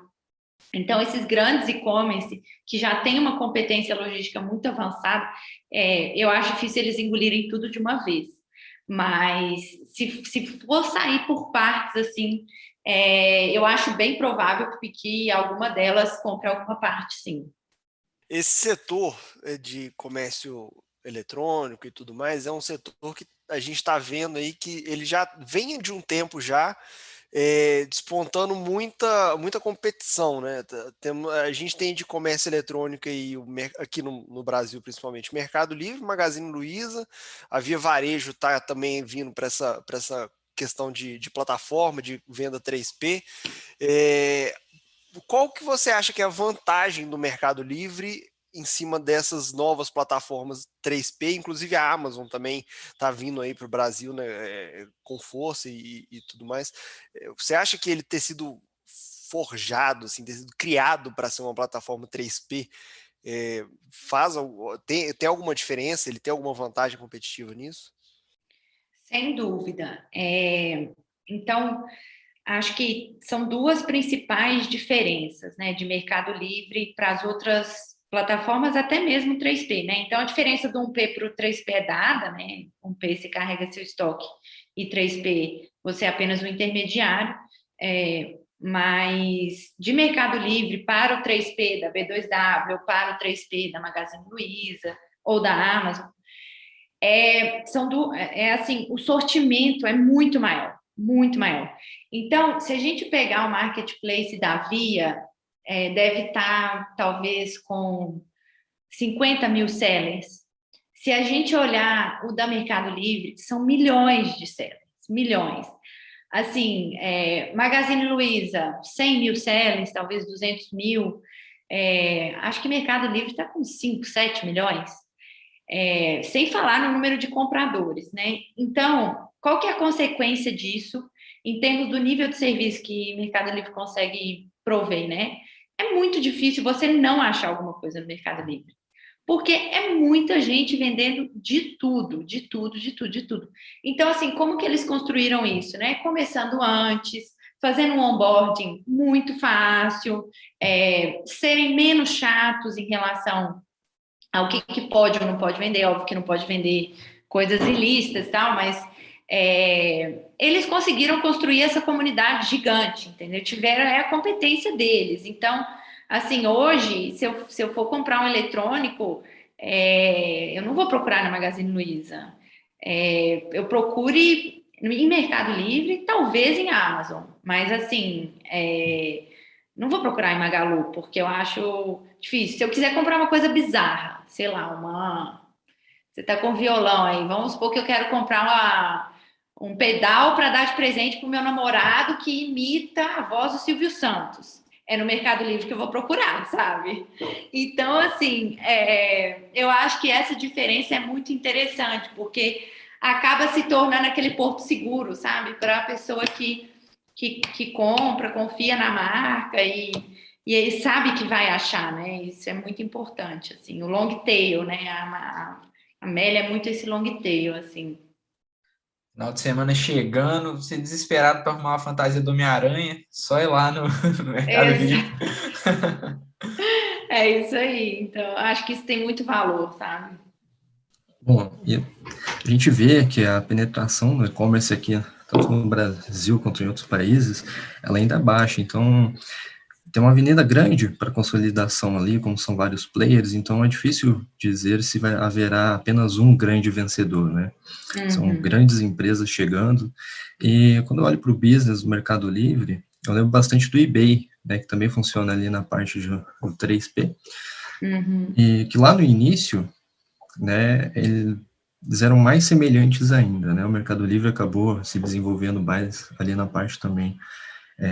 Então, esses grandes e-commerce, que já têm uma competência logística muito avançada, eu acho difícil eles engolirem tudo de uma vez. Mas, se for sair por partes, assim, eu acho bem provável que alguma delas compre alguma parte, sim. Esse setor de comércio eletrônico e tudo mais é um setor que a gente está vendo aí que ele já vem de um tempo já despontando muita competição, né? A gente tem de comércio eletrônico aí, aqui no Brasil principalmente, Mercado Livre, Magazine Luiza, a Via Varejo está também vindo para essa questão de plataforma, de venda 3P. Qual que você acha que é a vantagem do Mercado Livre em cima dessas novas plataformas 3P? Inclusive a Amazon também está vindo aí para o Brasil, né, com força e tudo mais. Você acha que ele ter sido forjado, assim, ter sido criado para ser uma plataforma 3P, tem alguma diferença? Ele tem alguma vantagem competitiva nisso? Sem dúvida. Então, acho que são duas principais diferenças, né, de Mercado Livre para as outras plataformas, até mesmo 3P, né? Então, a diferença do 1P para o 3P é dada, né? 1P você carrega seu estoque e 3P você é apenas um intermediário, mas de Mercado Livre para o 3P da B2W ou para o 3P da Magazine Luiza ou da Amazon, assim, o sortimento é muito maior, muito maior. Então, se a gente pegar o marketplace da Via, deve estar, talvez, com 50 mil sellers. Se a gente olhar o da Mercado Livre, são milhões de sellers, milhões. Assim, Magazine Luiza, 100 mil sellers, talvez 200 mil. Acho que Mercado Livre está com 5, 7 milhões. Sem falar no número de compradores, né? Então, qual que é a consequência disso em termos do nível de serviço que Mercado Livre consegue prover, né? É muito difícil você não achar alguma coisa no Mercado Livre, porque é muita gente vendendo de tudo, de tudo, de tudo, de tudo. Então, assim, como que eles construíram isso, né? Começando antes, fazendo um onboarding muito fácil, serem menos chatos em relação ao que pode ou não pode vender. Óbvio que não pode vender coisas ilícitas e tal, mas eles conseguiram construir essa comunidade gigante, entendeu? Tiveram a competência deles. Então, assim, hoje, se eu for comprar um eletrônico, eu não vou procurar na Magazine Luiza. Eu procure em Mercado Livre, talvez em Amazon, mas assim, não vou procurar em Magalu, porque eu acho difícil. Se eu quiser comprar uma coisa bizarra, sei lá, você tá com violão aí, vamos supor que eu quero comprar um pedal para dar de presente para o meu namorado que imita a voz do Silvio Santos. É no Mercado Livre que eu vou procurar, sabe? Então, assim, eu acho que essa diferença é muito interessante, porque acaba se tornando aquele porto seguro, sabe? Para a pessoa que compra, confia na marca e ele sabe que vai achar, né? Isso é muito importante, assim. O long tail, né? A Amélia é muito esse long tail, assim. Final de semana chegando, você desesperado para arrumar uma fantasia do Homem-Aranha, só ir lá no Mercado Livre. É isso aí. Então, acho que isso tem muito valor, sabe? Bom, e a gente vê que a penetração no e-commerce aqui, tanto no Brasil quanto em outros países, ela ainda é baixa. Então, tem uma avenida grande para consolidação ali, como são vários players, então é difícil dizer se haverá apenas um grande vencedor, né? Uhum. São grandes empresas chegando, e quando eu olho para o business do Mercado Livre, eu lembro bastante do eBay, né, que também funciona ali na parte do 3P, e que lá no início, né, eles eram mais semelhantes ainda, né? O Mercado Livre acabou se desenvolvendo mais ali na parte também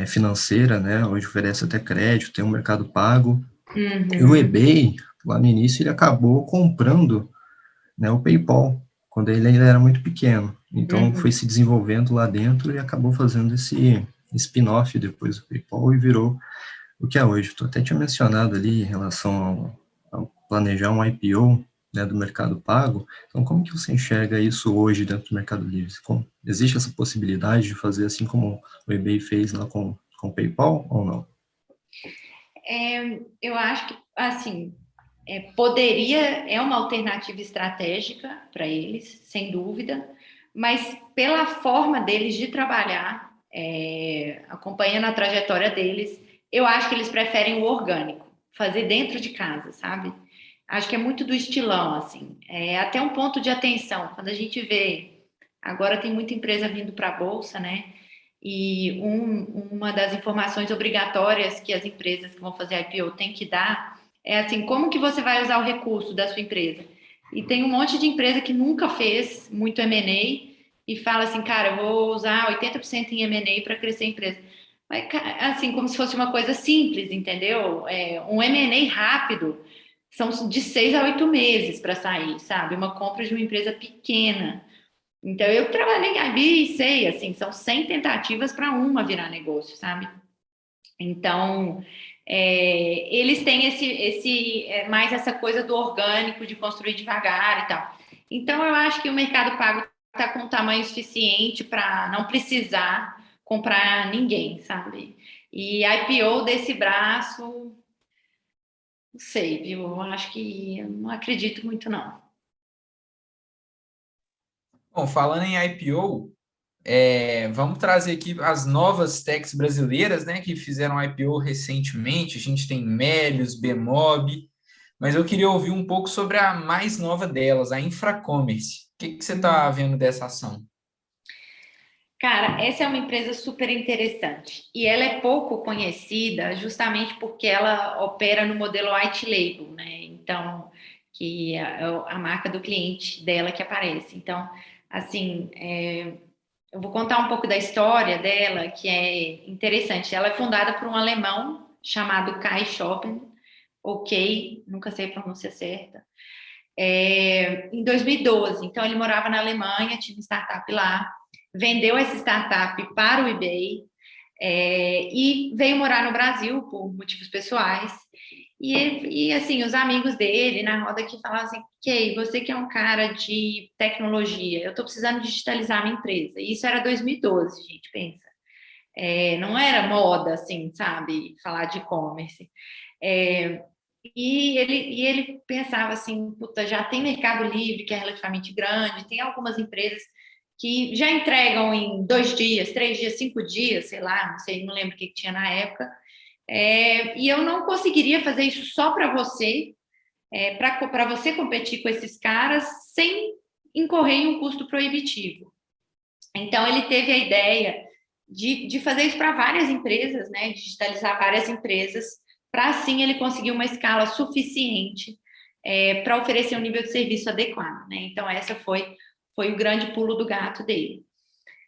financeira, né? Hoje oferece até crédito, tem um mercado pago. E o eBay, lá no início, ele acabou comprando, né, o PayPal, quando ele ainda era muito pequeno. Então, foi se desenvolvendo lá dentro e acabou fazendo esse spin-off depois do PayPal e virou o que é hoje. Tu até tinha mencionado ali em relação ao planejar um IPO né, do Mercado Pago. Então, como que você enxerga isso hoje dentro do Mercado Livre? Existe essa possibilidade de fazer assim como o eBay fez lá com o PayPal ou não? Eu acho que, assim, é uma alternativa estratégica para eles, sem dúvida, mas pela forma deles de trabalhar, acompanhando a trajetória deles, eu acho que eles preferem o orgânico, fazer dentro de casa, sabe? Acho que é muito do estilão, assim. É até um ponto de atenção. Quando a gente vê, agora tem muita empresa vindo para a Bolsa, né? E uma das informações obrigatórias que as empresas que vão fazer IPO têm que dar é assim, como que você vai usar o recurso da sua empresa? E tem um monte de empresa que nunca fez muito M&A e fala assim, cara, eu vou usar 80% em M&A para crescer a empresa. Mas, assim, como se fosse uma coisa simples, entendeu? Um M&A rápido são de 6 a 8 meses para sair, sabe? Uma compra de uma empresa pequena. Então, eu trabalhei em IB e sei, assim, são 100 tentativas para uma virar negócio, sabe? Então, eles têm mais essa coisa do orgânico, de construir devagar e tal. Então, eu acho que o Mercado Pago está com um tamanho suficiente para não precisar comprar ninguém, sabe? E IPO desse braço, não sei, viu? Eu acho que eu não acredito muito, não. Bom, falando em IPO, vamos trazer aqui as novas techs brasileiras, né, que fizeram IPO recentemente. A gente tem Melius, Bemob, mas eu queria ouvir um pouco sobre a mais nova delas, a Infracommerce. O que você está vendo dessa ação? Cara, essa é uma empresa super interessante e ela é pouco conhecida justamente porque ela opera no modelo white label, né? Então, que é a marca do cliente dela que aparece. Então, assim, eu vou contar um pouco da história dela, que é interessante. Ela é fundada por um alemão chamado Kai Schoppen, nunca sei a pronúncia certa, em 2012. Então, ele morava na Alemanha, tinha uma startup lá, vendeu essa startup para o eBay e veio morar no Brasil por motivos pessoais. E assim, os amigos dele na roda que falavam assim, Kay, você que é um cara de tecnologia, eu estou precisando digitalizar a minha empresa. E isso era 2012, gente, pensa. Não era moda, assim, sabe, falar de e-commerce. E ele pensava assim, puta, já tem Mercado Livre, que é relativamente grande, tem algumas empresas que já entregam em 2 dias, 3 dias, 5 dias, sei lá, não sei, não lembro o que tinha na época. E eu não conseguiria fazer isso só para você, para você competir com esses caras sem incorrer em um custo proibitivo. Então, ele teve a ideia de fazer isso para várias empresas, né, digitalizar várias empresas, para assim ele conseguir uma escala suficiente para oferecer um nível de serviço adequado, né? Então, essa foi o grande pulo do gato dele.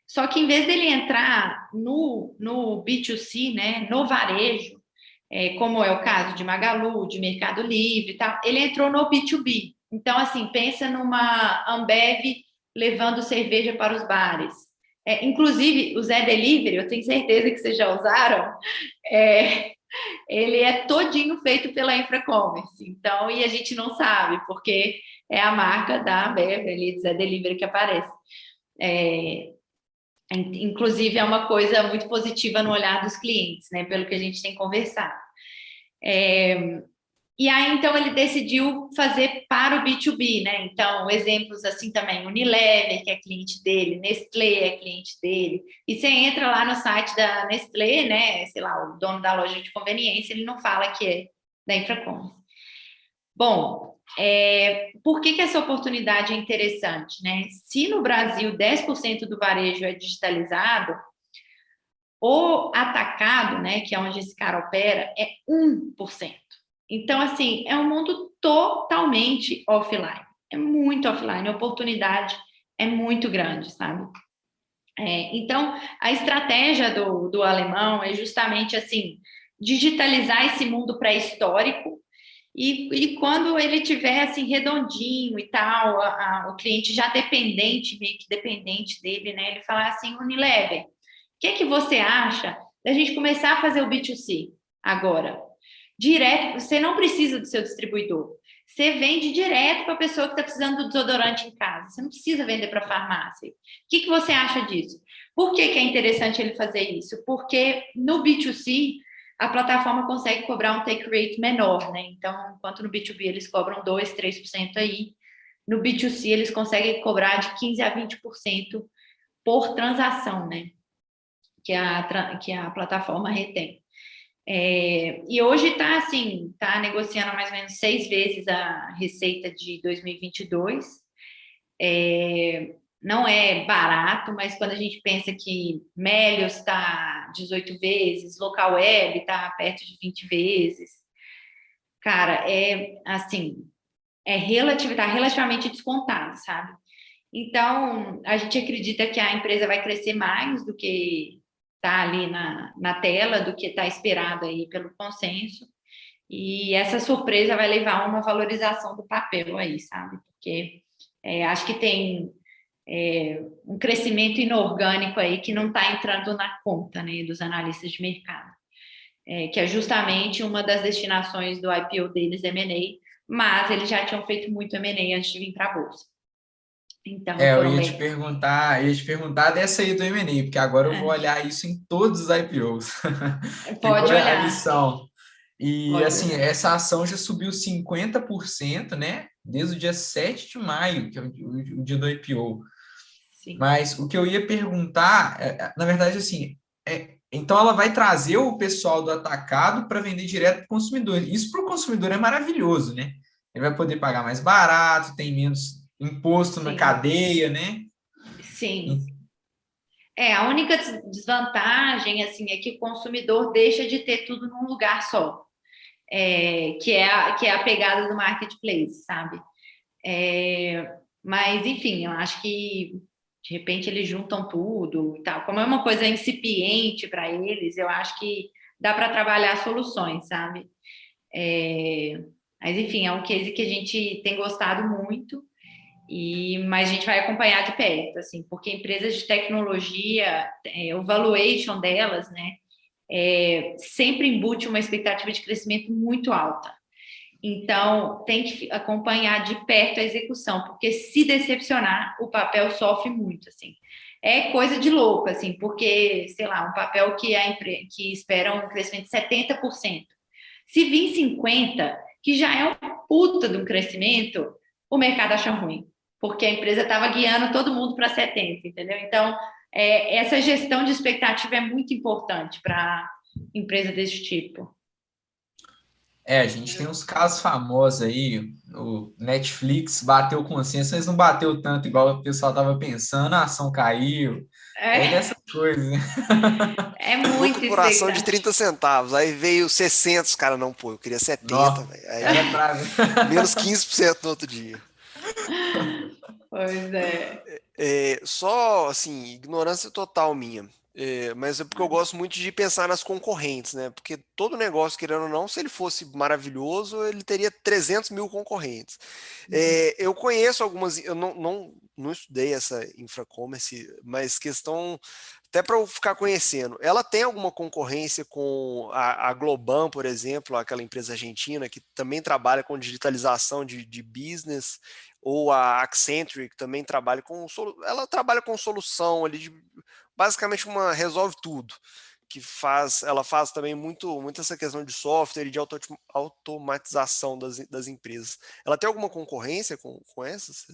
Só que, em vez dele entrar no B2C, né, no varejo, como é o caso de Magalu, de Mercado Livre e tal, ele entrou no B2B. Então, assim, pensa numa Ambev levando cerveja para os bares. Inclusive, o Zé Delivery, eu tenho certeza que vocês já usaram, ele é todinho feito pela Infracommerce. Então, e a gente não sabe, porque é a marca da Ambev, ali, do Zé Delivery, que aparece. Inclusive, é uma coisa muito positiva no olhar dos clientes, né, pelo que a gente tem conversado. E aí, então, ele decidiu fazer para o B2B, né? Então, exemplos assim também, Unilever, que é cliente dele, Nestlé é cliente dele. E você entra lá no site da Nestlé, né? Sei lá, o dono da loja de conveniência, ele não fala que é da Infracommerce. Bom, por que essa oportunidade é interessante, né? Se no Brasil 10% do varejo é digitalizado, o atacado, né, que é onde esse cara opera, é 1%. Então, assim, é um mundo totalmente offline. É muito offline, a oportunidade é muito grande, sabe? Então, a estratégia do alemão é justamente, assim, digitalizar esse mundo pré-histórico e quando ele tiver, assim, redondinho e tal, o cliente já dependente, meio que dependente dele, né? Ele falar assim, Unilever, o que você acha da gente começar a fazer o B2C agora? Direto, você não precisa do seu distribuidor. você vende direto para a pessoa que está precisando do desodorante em casa. Você não precisa vender para a farmácia. O que você acha disso? Por que é interessante ele fazer isso? Porque no B2C, a plataforma consegue cobrar um take rate menor, né? Então, enquanto no B2B eles cobram 2%, 3% aí, no B2C eles conseguem cobrar de 15% a 20% por transação, né? Que a plataforma retém. E hoje está assim, está negociando mais ou menos 6 vezes a receita de 2022. Não é barato, mas quando a gente pensa que Melios está 18 vezes, Local Web está perto de 20 vezes, cara, tá relativamente descontado, sabe? Então, a gente acredita que a empresa vai crescer mais do que está ali na tela, do que está esperado aí pelo consenso, e essa surpresa vai levar a uma valorização do papel aí, sabe? Porque acho que tem um crescimento inorgânico aí que não está entrando na conta, né, dos analistas de mercado, que é justamente uma das destinações do IPO deles, M&A, mas eles já tinham feito muito M&A antes de vir para a Bolsa. Então, eu ia te perguntar dessa aí do M&A, porque agora eu vou olhar isso em todos os IPOs. Pode olhar. A lição. E, Pode assim, olhar. essa ação já subiu 50%, né? Desde o dia 7 de maio, que é o dia do IPO. Sim. Mas o que eu ia perguntar, na verdade, assim, então ela vai trazer o pessoal do atacado para vender direto para o consumidor. Isso para o consumidor é maravilhoso, né? Ele vai poder pagar mais barato, tem menos imposto na cadeia, né? Sim. A única desvantagem, assim, é que o consumidor deixa de ter tudo num lugar só, que é a pegada do marketplace, sabe? Mas, enfim, eu acho que de repente eles juntam tudo e tal. Como é uma coisa incipiente para eles, eu acho que dá para trabalhar soluções, sabe? Mas, enfim, é um case que a gente tem gostado muito, mas a gente vai acompanhar de perto, assim, porque empresas de tecnologia, o valuation delas, né, sempre embute uma expectativa de crescimento muito alta. Então, tem que acompanhar de perto a execução, porque se decepcionar, o papel sofre muito, assim. É coisa de louco, assim, porque, sei lá, um papel que espera um crescimento de 70%. Se vir 50%, que já é uma puta de um crescimento, o mercado acha ruim, porque a empresa estava guiando todo mundo para 70%, entendeu? Então, essa gestão de expectativa é muito importante para empresa desse tipo. A gente tem uns casos famosos aí, o Netflix bateu consenso, mas não bateu tanto igual o pessoal estava pensando, a ação caiu, dessas coisas, né? É muito por ação de 30 centavos, aí veio 60, os caras, não, pô, eu queria 70, velho. Aí era pra... menos 15% no outro dia. Pois só, assim, ignorância total minha. Mas é porque eu gosto muito de pensar nas concorrentes, né? Porque todo negócio, querendo ou não, se ele fosse maravilhoso, ele teria 300 mil concorrentes. Eu conheço algumas, eu não estudei essa infracommerce, mas questão, até para eu ficar conhecendo, ela tem alguma concorrência com a Globan, por exemplo, aquela empresa argentina que também trabalha com digitalização de business, ou a Accenture, que também trabalha ela trabalha com solução ali basicamente resolve tudo, ela faz também muito essa questão de software e de automatização das empresas. Ela tem alguma concorrência com essas?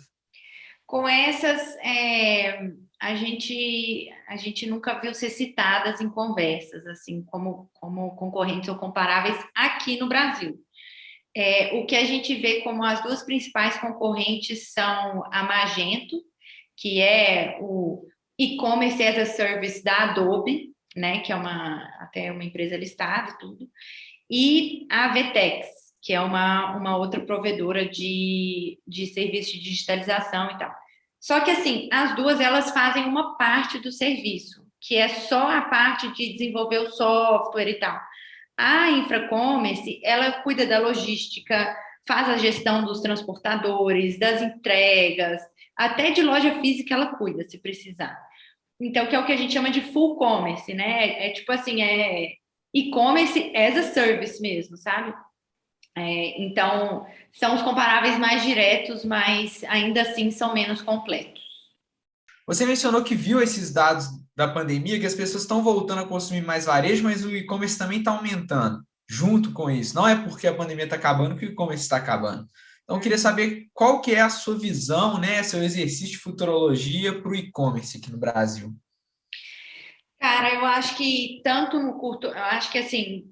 Com essas, a gente nunca viu ser citadas em conversas, assim, como concorrentes ou comparáveis aqui no Brasil. O que a gente vê como as duas principais concorrentes são a Magento, que é o e-commerce as a service da Adobe, né, que é até uma empresa listada e tudo, e a Vetex, que é uma outra provedora de serviço de digitalização e tal. Só que, assim, as duas, elas fazem uma parte do serviço, que é só a parte de desenvolver o software e tal. A Infracommerce, ela cuida da logística, faz a gestão dos transportadores, das entregas, até de loja física ela cuida, se precisar. Então, que é o que a gente chama de full commerce, né? Tipo assim, e-commerce as a service mesmo, sabe? Então, são os comparáveis mais diretos, mas ainda assim são menos completos. Você mencionou que viu esses dados da pandemia, que as pessoas estão voltando a consumir mais varejo, mas o e-commerce também está aumentando junto com isso. Não é porque a pandemia está acabando que o e-commerce está acabando. Então, eu queria saber qual que é a sua visão, né, seu exercício de futurologia para o e-commerce aqui no Brasil. Cara, eu acho que tanto no curto, eu acho que assim,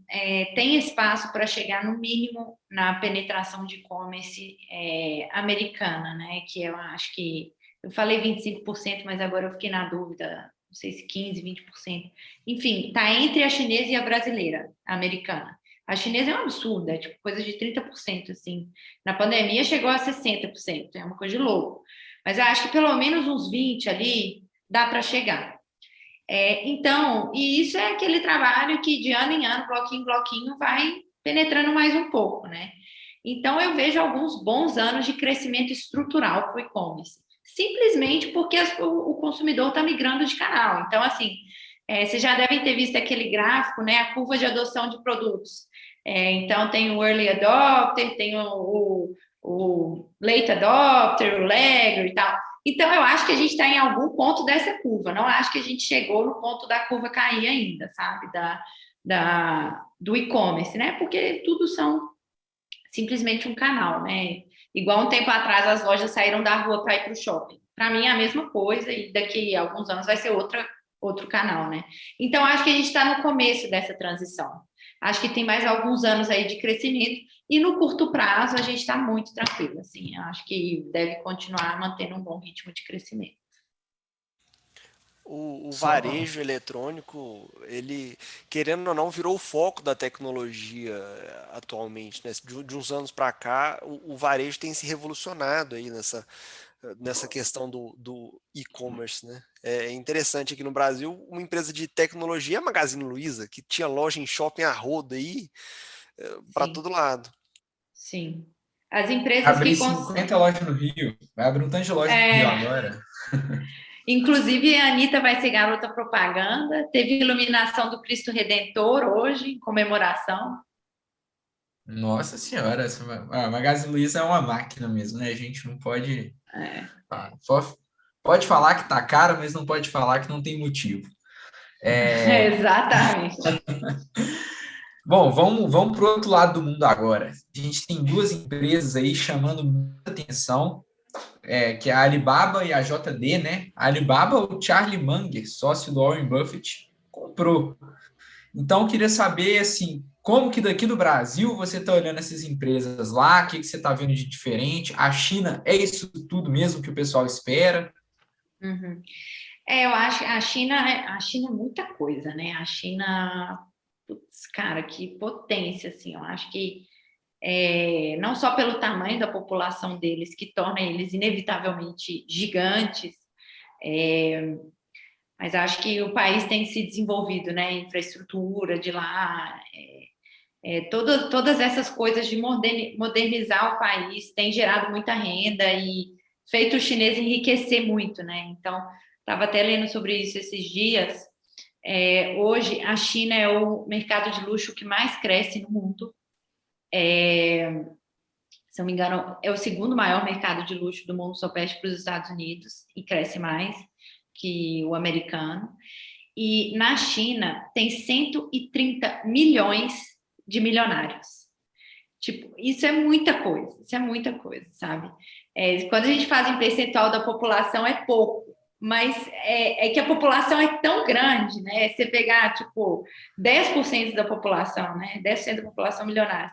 tem espaço para chegar no mínimo na penetração de e-commerce americana, né? Que eu acho que, eu falei 25%, mas agora eu fiquei na dúvida, não sei se 15%, 20%. Enfim, tá entre a chinesa e a brasileira, a americana. A chinesa é um absurdo, é tipo coisa de 30%, assim. Na pandemia chegou a 60%, é uma coisa de louco. Mas eu acho que pelo menos uns 20% ali dá para chegar. Então, e isso é aquele trabalho que de ano em ano, bloquinho em bloquinho, vai penetrando mais um pouco, né? Então, eu vejo alguns bons anos de crescimento estrutural para o e-commerce, simplesmente porque o consumidor está migrando de canal. Então, assim, vocês já devem ter visto aquele gráfico, né? A curva de adoção de produtos. Então, tem o early adopter, tem o late adopter, o laggard e tal. Então, eu acho que a gente está em algum ponto dessa curva. Não acho que a gente chegou no ponto da curva cair ainda, sabe? Do e-commerce, né? Porque tudo são simplesmente um canal, né? Igual um tempo atrás as lojas saíram da rua para ir para o shopping. Para mim é a mesma coisa e daqui a alguns anos vai ser outro canal, né? Então, acho que a gente está no começo dessa transição. Acho que tem mais alguns anos aí de crescimento e no curto prazo a gente está muito tranquilo, assim. Acho que deve continuar mantendo um bom ritmo de crescimento. O varejo eletrônico, ele, querendo ou não, virou o foco da tecnologia atualmente, né? De uns anos para cá, o varejo tem se revolucionado aí nessa questão do e-commerce, né? É interessante aqui no Brasil, uma empresa de tecnologia, a Magazine Luiza, que tinha loja em shopping a rodo aí, para todo lado. Sim. As empresas Abrir 50 lojas no Rio, vai abrir um tanto de lojas no Rio agora. Inclusive, a Anitta vai ser garota propaganda, teve iluminação do Cristo Redentor hoje, em comemoração. Nossa Senhora, a Magazine Luiza é uma máquina mesmo, né? A gente não pode... Pode falar que tá caro, mas não pode falar que não tem motivo. Exatamente. Bom, vamos para o outro lado do mundo agora. A gente tem duas empresas aí chamando muita atenção, que é a Alibaba e a JD, né? A Alibaba, o Charlie Munger, sócio do Warren Buffett, comprou. Então, eu queria saber, assim, como que daqui do Brasil você está olhando essas empresas lá, o que você está vendo de diferente? A China é isso tudo mesmo que o pessoal espera? Uhum. Eu acho que a China é muita coisa, né? A China, putz, cara, que potência, assim, eu acho que não só pelo tamanho da população deles, que torna eles inevitavelmente gigantes, mas acho que o país tem se desenvolvido, né? Infraestrutura de lá, todas essas coisas de modernizar o país tem gerado muita renda e feito o chinês enriquecer muito, né? Então, estava até lendo sobre isso esses dias. Hoje, a China é o mercado de luxo que mais cresce no mundo. Se não me engano, é o segundo maior mercado de luxo do mundo, só perde para os Estados Unidos e cresce mais que o americano. E na China tem 130 milhões de milionários. Tipo, isso é muita coisa, sabe? Quando a gente faz em percentual da população é pouco, mas é que a população é tão grande, né? Você pegar, tipo, 10% da população, né? 10% da população milionária.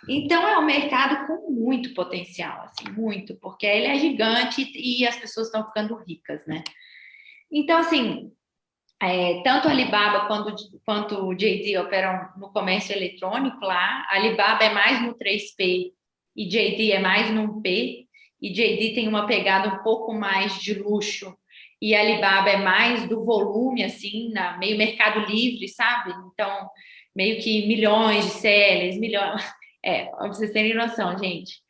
Então, é um mercado com muito potencial, assim, muito, porque ele é gigante e as pessoas estão ficando ricas, né? Então, assim, tanto a Alibaba quanto o JD operam no comércio eletrônico lá. A Alibaba é mais no 3P e JD é mais no 1P. E JD tem uma pegada um pouco mais de luxo e a Alibaba é mais do volume, assim, meio mercado livre, sabe? Então, meio que milhões de sellers, milhões... pra vocês terem noção, gente.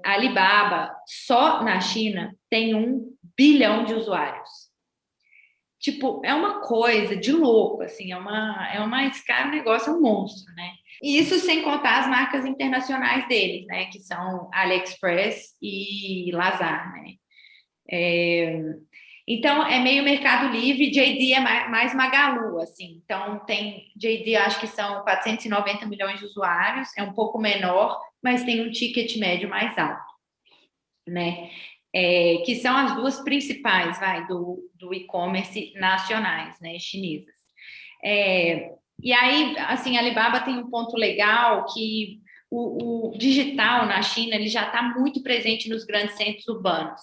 A Alibaba, só na China, tem 1 bilhão de usuários. Tipo, é uma coisa de louco, assim, um negócio, é um monstro, né? E isso sem contar as marcas internacionais deles, né? Que são AliExpress e Lazar, né? Então, é meio Mercado Livre, JD é mais Magalu, assim. Então, tem JD, acho que são 490 milhões de usuários, é um pouco menor, mas tem um ticket médio mais alto, né? Que são as duas principais, do e-commerce nacionais, né, chinesas. E aí, assim, a Alibaba tem um ponto legal que o digital na China ele já está muito presente nos grandes centros urbanos.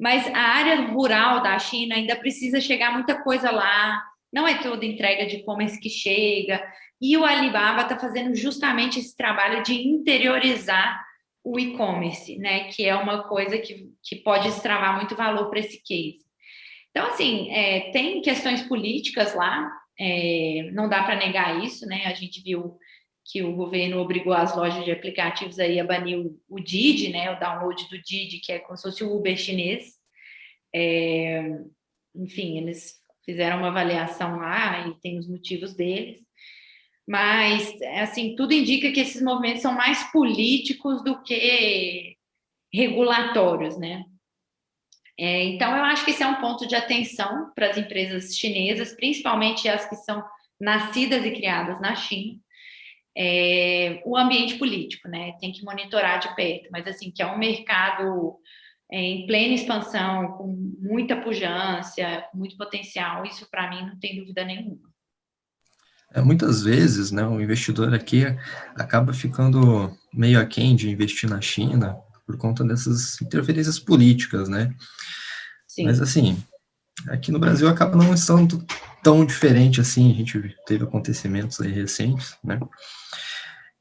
Mas a área rural da China ainda precisa chegar muita coisa lá, não é toda entrega de e-commerce que chega, e o Alibaba está fazendo justamente esse trabalho de interiorizar o e-commerce, né, que é uma coisa que pode extravar muito valor para esse case. Então, assim, tem questões políticas lá, não dá para negar isso, né, a gente viu que o governo obrigou as lojas de aplicativos aí a banir o Didi, né, o download do Didi, que é como se fosse o Uber chinês. Enfim, eles fizeram uma avaliação lá e tem os motivos deles. Mas, assim, tudo indica que esses movimentos são mais políticos do que regulatórios, né? Então, eu acho que esse é um ponto de atenção para as empresas chinesas, principalmente as que são nascidas e criadas na China. O ambiente político, né? Tem que monitorar de perto, mas assim, que é um mercado em plena expansão, com muita pujança, com muito potencial, isso para mim não tem dúvida nenhuma. Muitas vezes, né, o investidor aqui acaba ficando meio aquém de investir na China por conta dessas interferências políticas, né? Sim. Mas assim, aqui no Brasil acaba não estando tão diferente assim, a gente teve acontecimentos aí recentes, né?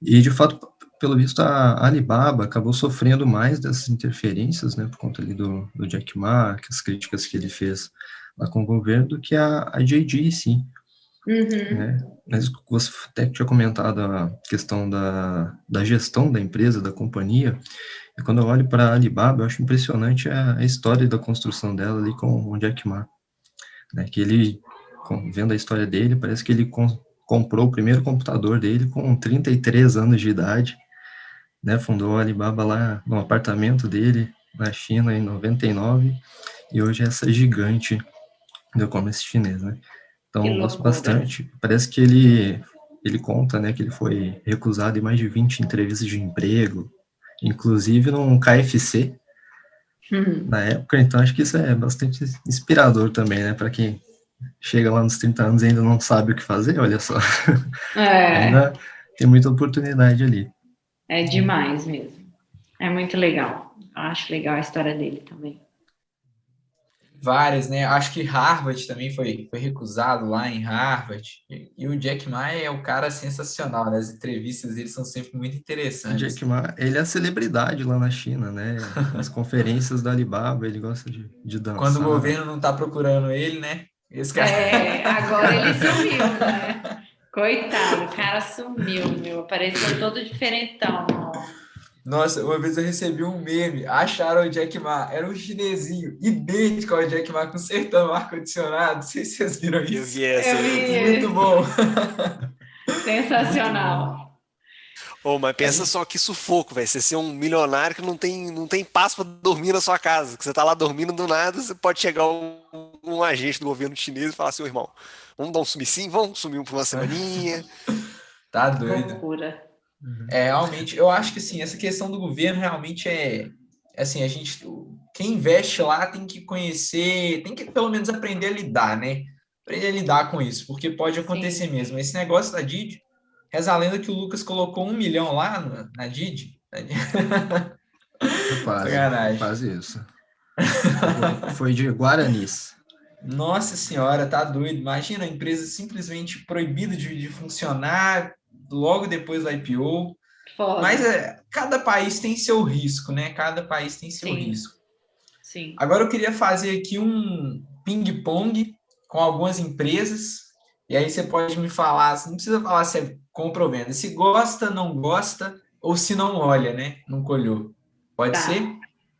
E, de fato, pelo visto, a Alibaba acabou sofrendo mais dessas interferências, né, por conta ali do Jack Ma, que as críticas que ele fez lá com o governo, do que a JD, sim. Né? Mas você até tinha comentado a questão da gestão da empresa, da companhia, e quando eu olho para a Alibaba, eu acho impressionante a história da construção dela ali com o Jack Ma, né, que ele, vendo a história dele, parece que ele comprou o primeiro computador dele com 33 anos de idade, né, fundou a Alibaba lá no apartamento dele, na China, em 99, e hoje é essa gigante do e-commerce chinês, né. Então, eu gosto bastante. Parece que ele conta, né, que ele foi recusado em mais de 20 entrevistas de emprego, inclusive num KFC, na época. Então, acho que isso é bastante inspirador também, né, para quem chega lá nos 30 anos e ainda não sabe o que fazer, olha só. Ainda tem muita oportunidade ali. É demais mesmo. É muito legal. Eu acho legal a história dele também. Várias, né? Acho que Harvard também foi recusado lá em Harvard. E o Jack Ma é o cara sensacional, né? As entrevistas dele são sempre muito interessantes. O Jack Ma, ele é a celebridade lá na China, né? Nas conferências da Alibaba, ele gosta de dançar. Quando o governo não tá procurando ele, né? Esse cara... Agora ele sumiu, né? Coitado, o cara sumiu, meu. Apareceu todo diferentão, ó. Nossa, uma vez eu recebi um meme, acharam o Jack Ma, era um chinesinho, idêntico ao Jack Ma, consertando o ar-condicionado, não sei se vocês viram isso. Eu vi essa. Eu vi Muito bom. Sensacional. Mas pensa só que sufoco, velho. Você ser um milionário que não tem paz pra dormir na sua casa, que você tá lá dormindo do nada, você pode chegar um agente do governo chinês e falar assim, irmão, vamos dar um sumicinho, vamos sumir por uma semaninha. Tá doido. Loucura. Realmente, eu acho que assim, essa questão do governo realmente assim, quem investe lá tem que conhecer, tem que pelo menos aprender a lidar, né? Aprender a lidar com isso, porque pode acontecer mesmo. Esse negócio da Didi, reza a lenda que o Lucas colocou 1 milhão lá na Didi. Quase isso. Foi de Guaranis. Nossa senhora, tá doido. Imagina a empresa simplesmente proibida de funcionar logo depois do IPO. Foda. Mas cada país tem seu risco, né? Cada país tem seu risco. Sim. Agora eu queria fazer aqui um ping-pong com algumas empresas. E aí você pode me falar, não precisa falar se é compra ou venda, se gosta, não gosta, ou se não olha, né? Não colhou. Pode ser?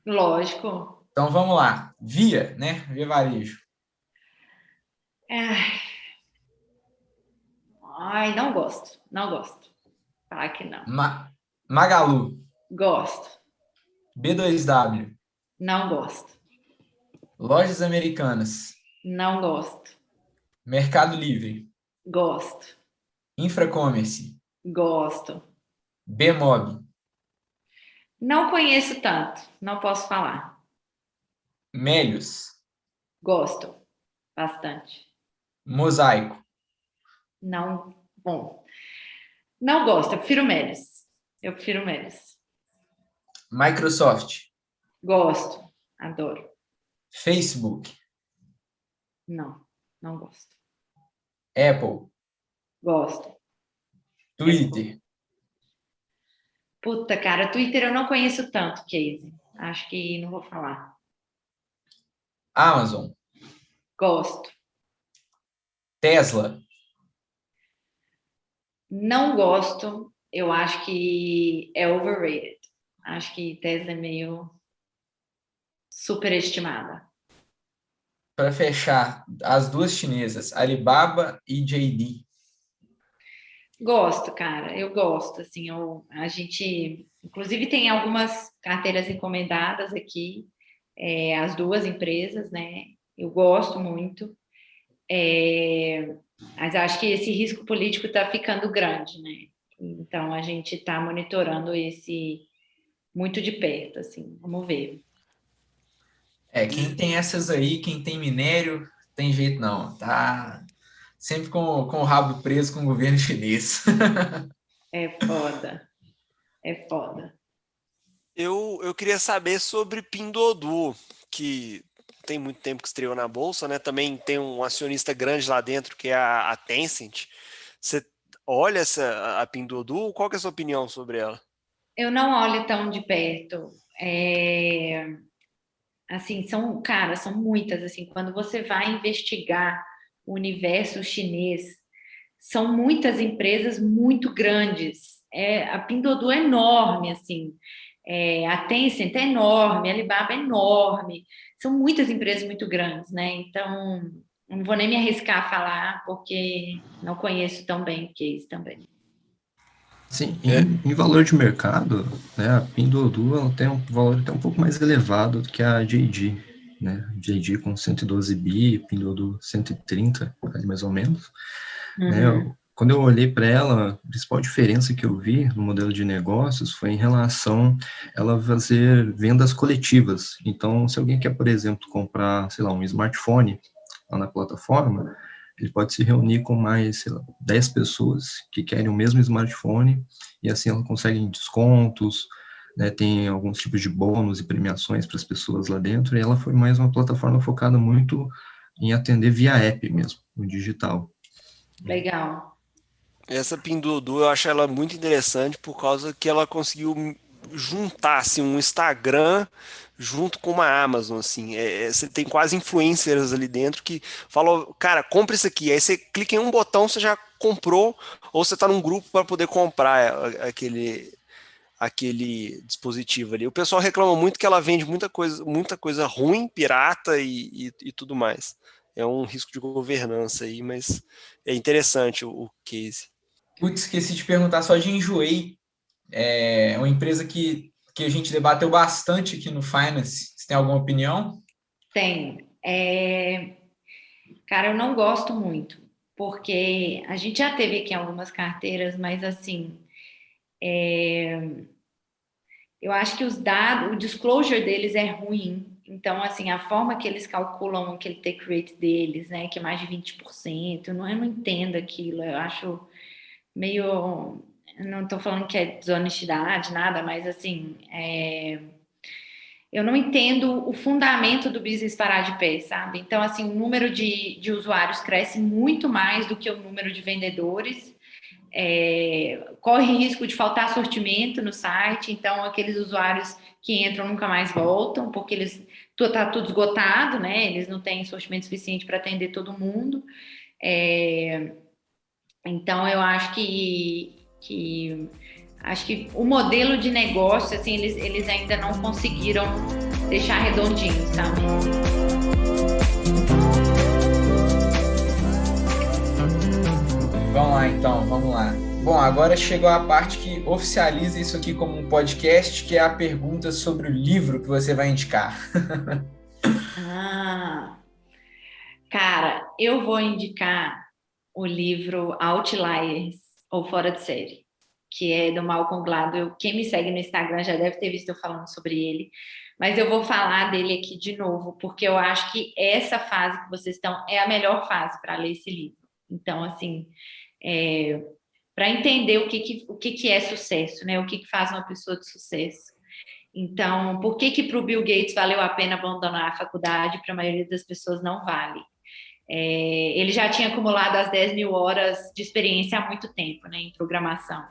Lógico. Então vamos lá. Via, né? Via Varejo. Ai, não gosto. Falar que não. Magalu. Gosto. B2W. Não gosto. Lojas Americanas. Não gosto. Mercado Livre. Gosto. Infracommerce. Gosto. Bemob. Não conheço tanto, não posso falar. Melios. Gosto. Bastante. Mosaico. Não, bom. Não gosto, eu prefiro Melios. Microsoft. Gosto, adoro. Facebook. Não gosto. Apple. Gosto. Twitter. Puta, cara, Twitter eu não conheço tanto, Casey. Acho que não vou falar. Amazon. Gosto. Tesla. Não gosto. Eu acho que é overrated. Acho que Tesla é meio superestimada. Para fechar, as duas chinesas, Alibaba e JD. Gosto, cara. Eu gosto. Assim, a gente, inclusive, tem algumas carteiras encomendadas aqui, as duas empresas, né? Eu gosto muito. Mas acho que esse risco político está ficando grande, né? Então, a gente está monitorando esse muito de perto, assim. Vamos ver. Quem tem essas aí, quem tem minério, tem jeito não. Tá sempre com o rabo preso com o governo chinês. É foda. Eu queria saber sobre Pinduoduo, que tem muito tempo que estreou na Bolsa, né? Também tem um acionista grande lá dentro, que é a Tencent. Você olha a Pinduoduo? Qual que é a sua opinião sobre ela? Eu não olho tão de perto. Assim, são muitas. Assim, quando você vai investigar o universo chinês, são muitas empresas muito grandes. A Pinduoduo é enorme, assim. A Tencent é enorme, a Alibaba é enorme. São muitas empresas muito grandes, né? Então, não vou nem me arriscar a falar, porque não conheço tão bem o case também. Sim, em valor de mercado, né, a Pinduoduo ela tem um valor até um pouco mais elevado do que a JD, né? JD com 112 bi, Pinduoduo 130, ali mais ou menos. Né? Quando eu olhei para ela, a principal diferença que eu vi no modelo de negócios foi em relação a ela fazer vendas coletivas. Então, se alguém quer, por exemplo, comprar, sei lá, um smartphone lá na plataforma, ele pode se reunir com mais, sei lá, 10 pessoas que querem o mesmo smartphone e assim ela consegue descontos, né, tem alguns tipos de bônus e premiações para as pessoas lá dentro, e ela foi mais uma plataforma focada muito em atender via app mesmo, no digital. Legal. Essa Pinduoduo eu acho ela muito interessante por causa que ela conseguiu juntar assim, um Instagram junto com uma Amazon, assim, você tem quase influencers ali dentro que falam, cara, compra isso aqui, aí você clica em um botão, você já comprou, ou você está num grupo para poder comprar aquele dispositivo ali. O pessoal reclama muito que ela vende muita coisa ruim, pirata e tudo mais. É um risco de governança aí, mas é interessante o case. Putz, esqueci de perguntar só de Enjoei. É uma empresa que a gente debateu bastante aqui no Finance. Você tem alguma opinião? Tem. Cara, eu não gosto muito, porque a gente já teve aqui algumas carteiras, mas assim, eu acho que os dados, o disclosure deles é ruim. Então, assim, a forma que eles calculam aquele take rate deles, né, que é mais de 20%, eu não entendo aquilo, eu acho meio... Não estou falando que é desonestidade, nada, mas assim, eu não entendo o fundamento do business parar de pé, sabe? Então, assim, o número de usuários cresce muito mais do que o número de vendedores, corre risco de faltar sortimento no site, então aqueles usuários que entram nunca mais voltam, porque está tudo esgotado, né? Eles não têm sortimento suficiente para atender todo mundo. Então, eu acho que o modelo de negócio, assim, eles ainda não conseguiram deixar redondinho, sabe? Vamos lá, então, vamos lá. Bom, agora chegou a parte que oficializa isso aqui como um podcast, que é a pergunta sobre o livro que você vai indicar. Cara, eu vou indicar o livro Outliers, ou Fora de Série, que é do Malcolm Gladwell. Quem me segue no Instagram já deve ter visto eu falando sobre ele, mas eu vou falar dele aqui de novo, porque eu acho que essa fase que vocês estão é a melhor fase para ler esse livro. Então, assim, para entender o que é sucesso, né? O que faz uma pessoa de sucesso. Então, por que para o Bill Gates valeu a pena abandonar a faculdade, para a maioria das pessoas não vale? Ele já tinha acumulado as 10.000 horas de experiência há muito tempo, né, em programação.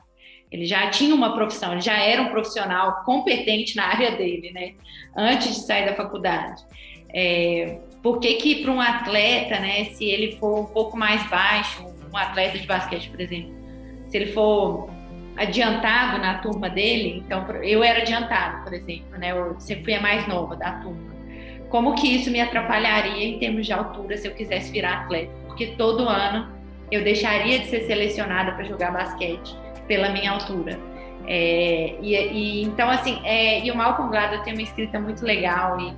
Ele já tinha uma profissão, ele já era um profissional competente na área dele, né, antes de sair da faculdade. Por que para um atleta, né, se ele for um pouco mais baixo, um atleta de basquete, por exemplo, se ele for adiantado na turma dele, então eu era adiantado, por exemplo, né, eu sempre fui a mais nova da turma. Como que isso me atrapalharia em termos de altura se eu quisesse virar atleta? Porque todo ano eu deixaria de ser selecionada para jogar basquete pela minha altura. Então, assim, e o Malcolm Gladwell tem uma escrita muito legal e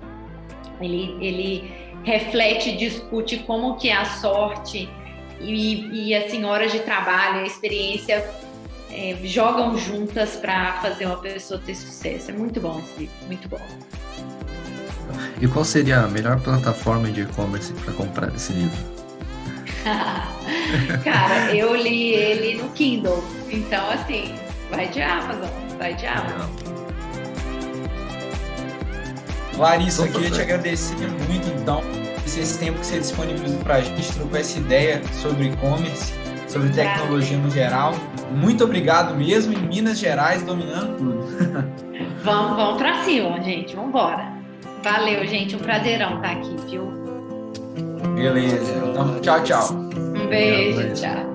ele reflete, discute como que a sorte e assim, horas de trabalho, a experiência jogam juntas para fazer uma pessoa ter sucesso. É muito bom esse livro, muito bom. E qual seria a melhor plataforma de e-commerce para comprar esse livro? Cara, eu li ele no Kindle, então assim, vai de Amazon. Larissa, eu queria te agradecer muito, então, esse tempo que você disponibilizou para a gente, trocou essa ideia sobre e-commerce, sobre tecnologia no geral. Muito obrigado mesmo, em Minas Gerais, dominando tudo. Vamos para cima, gente, vamos embora. Valeu, gente, um prazerão estar aqui, viu? Beleza, então tchau. Um beijo, tchau.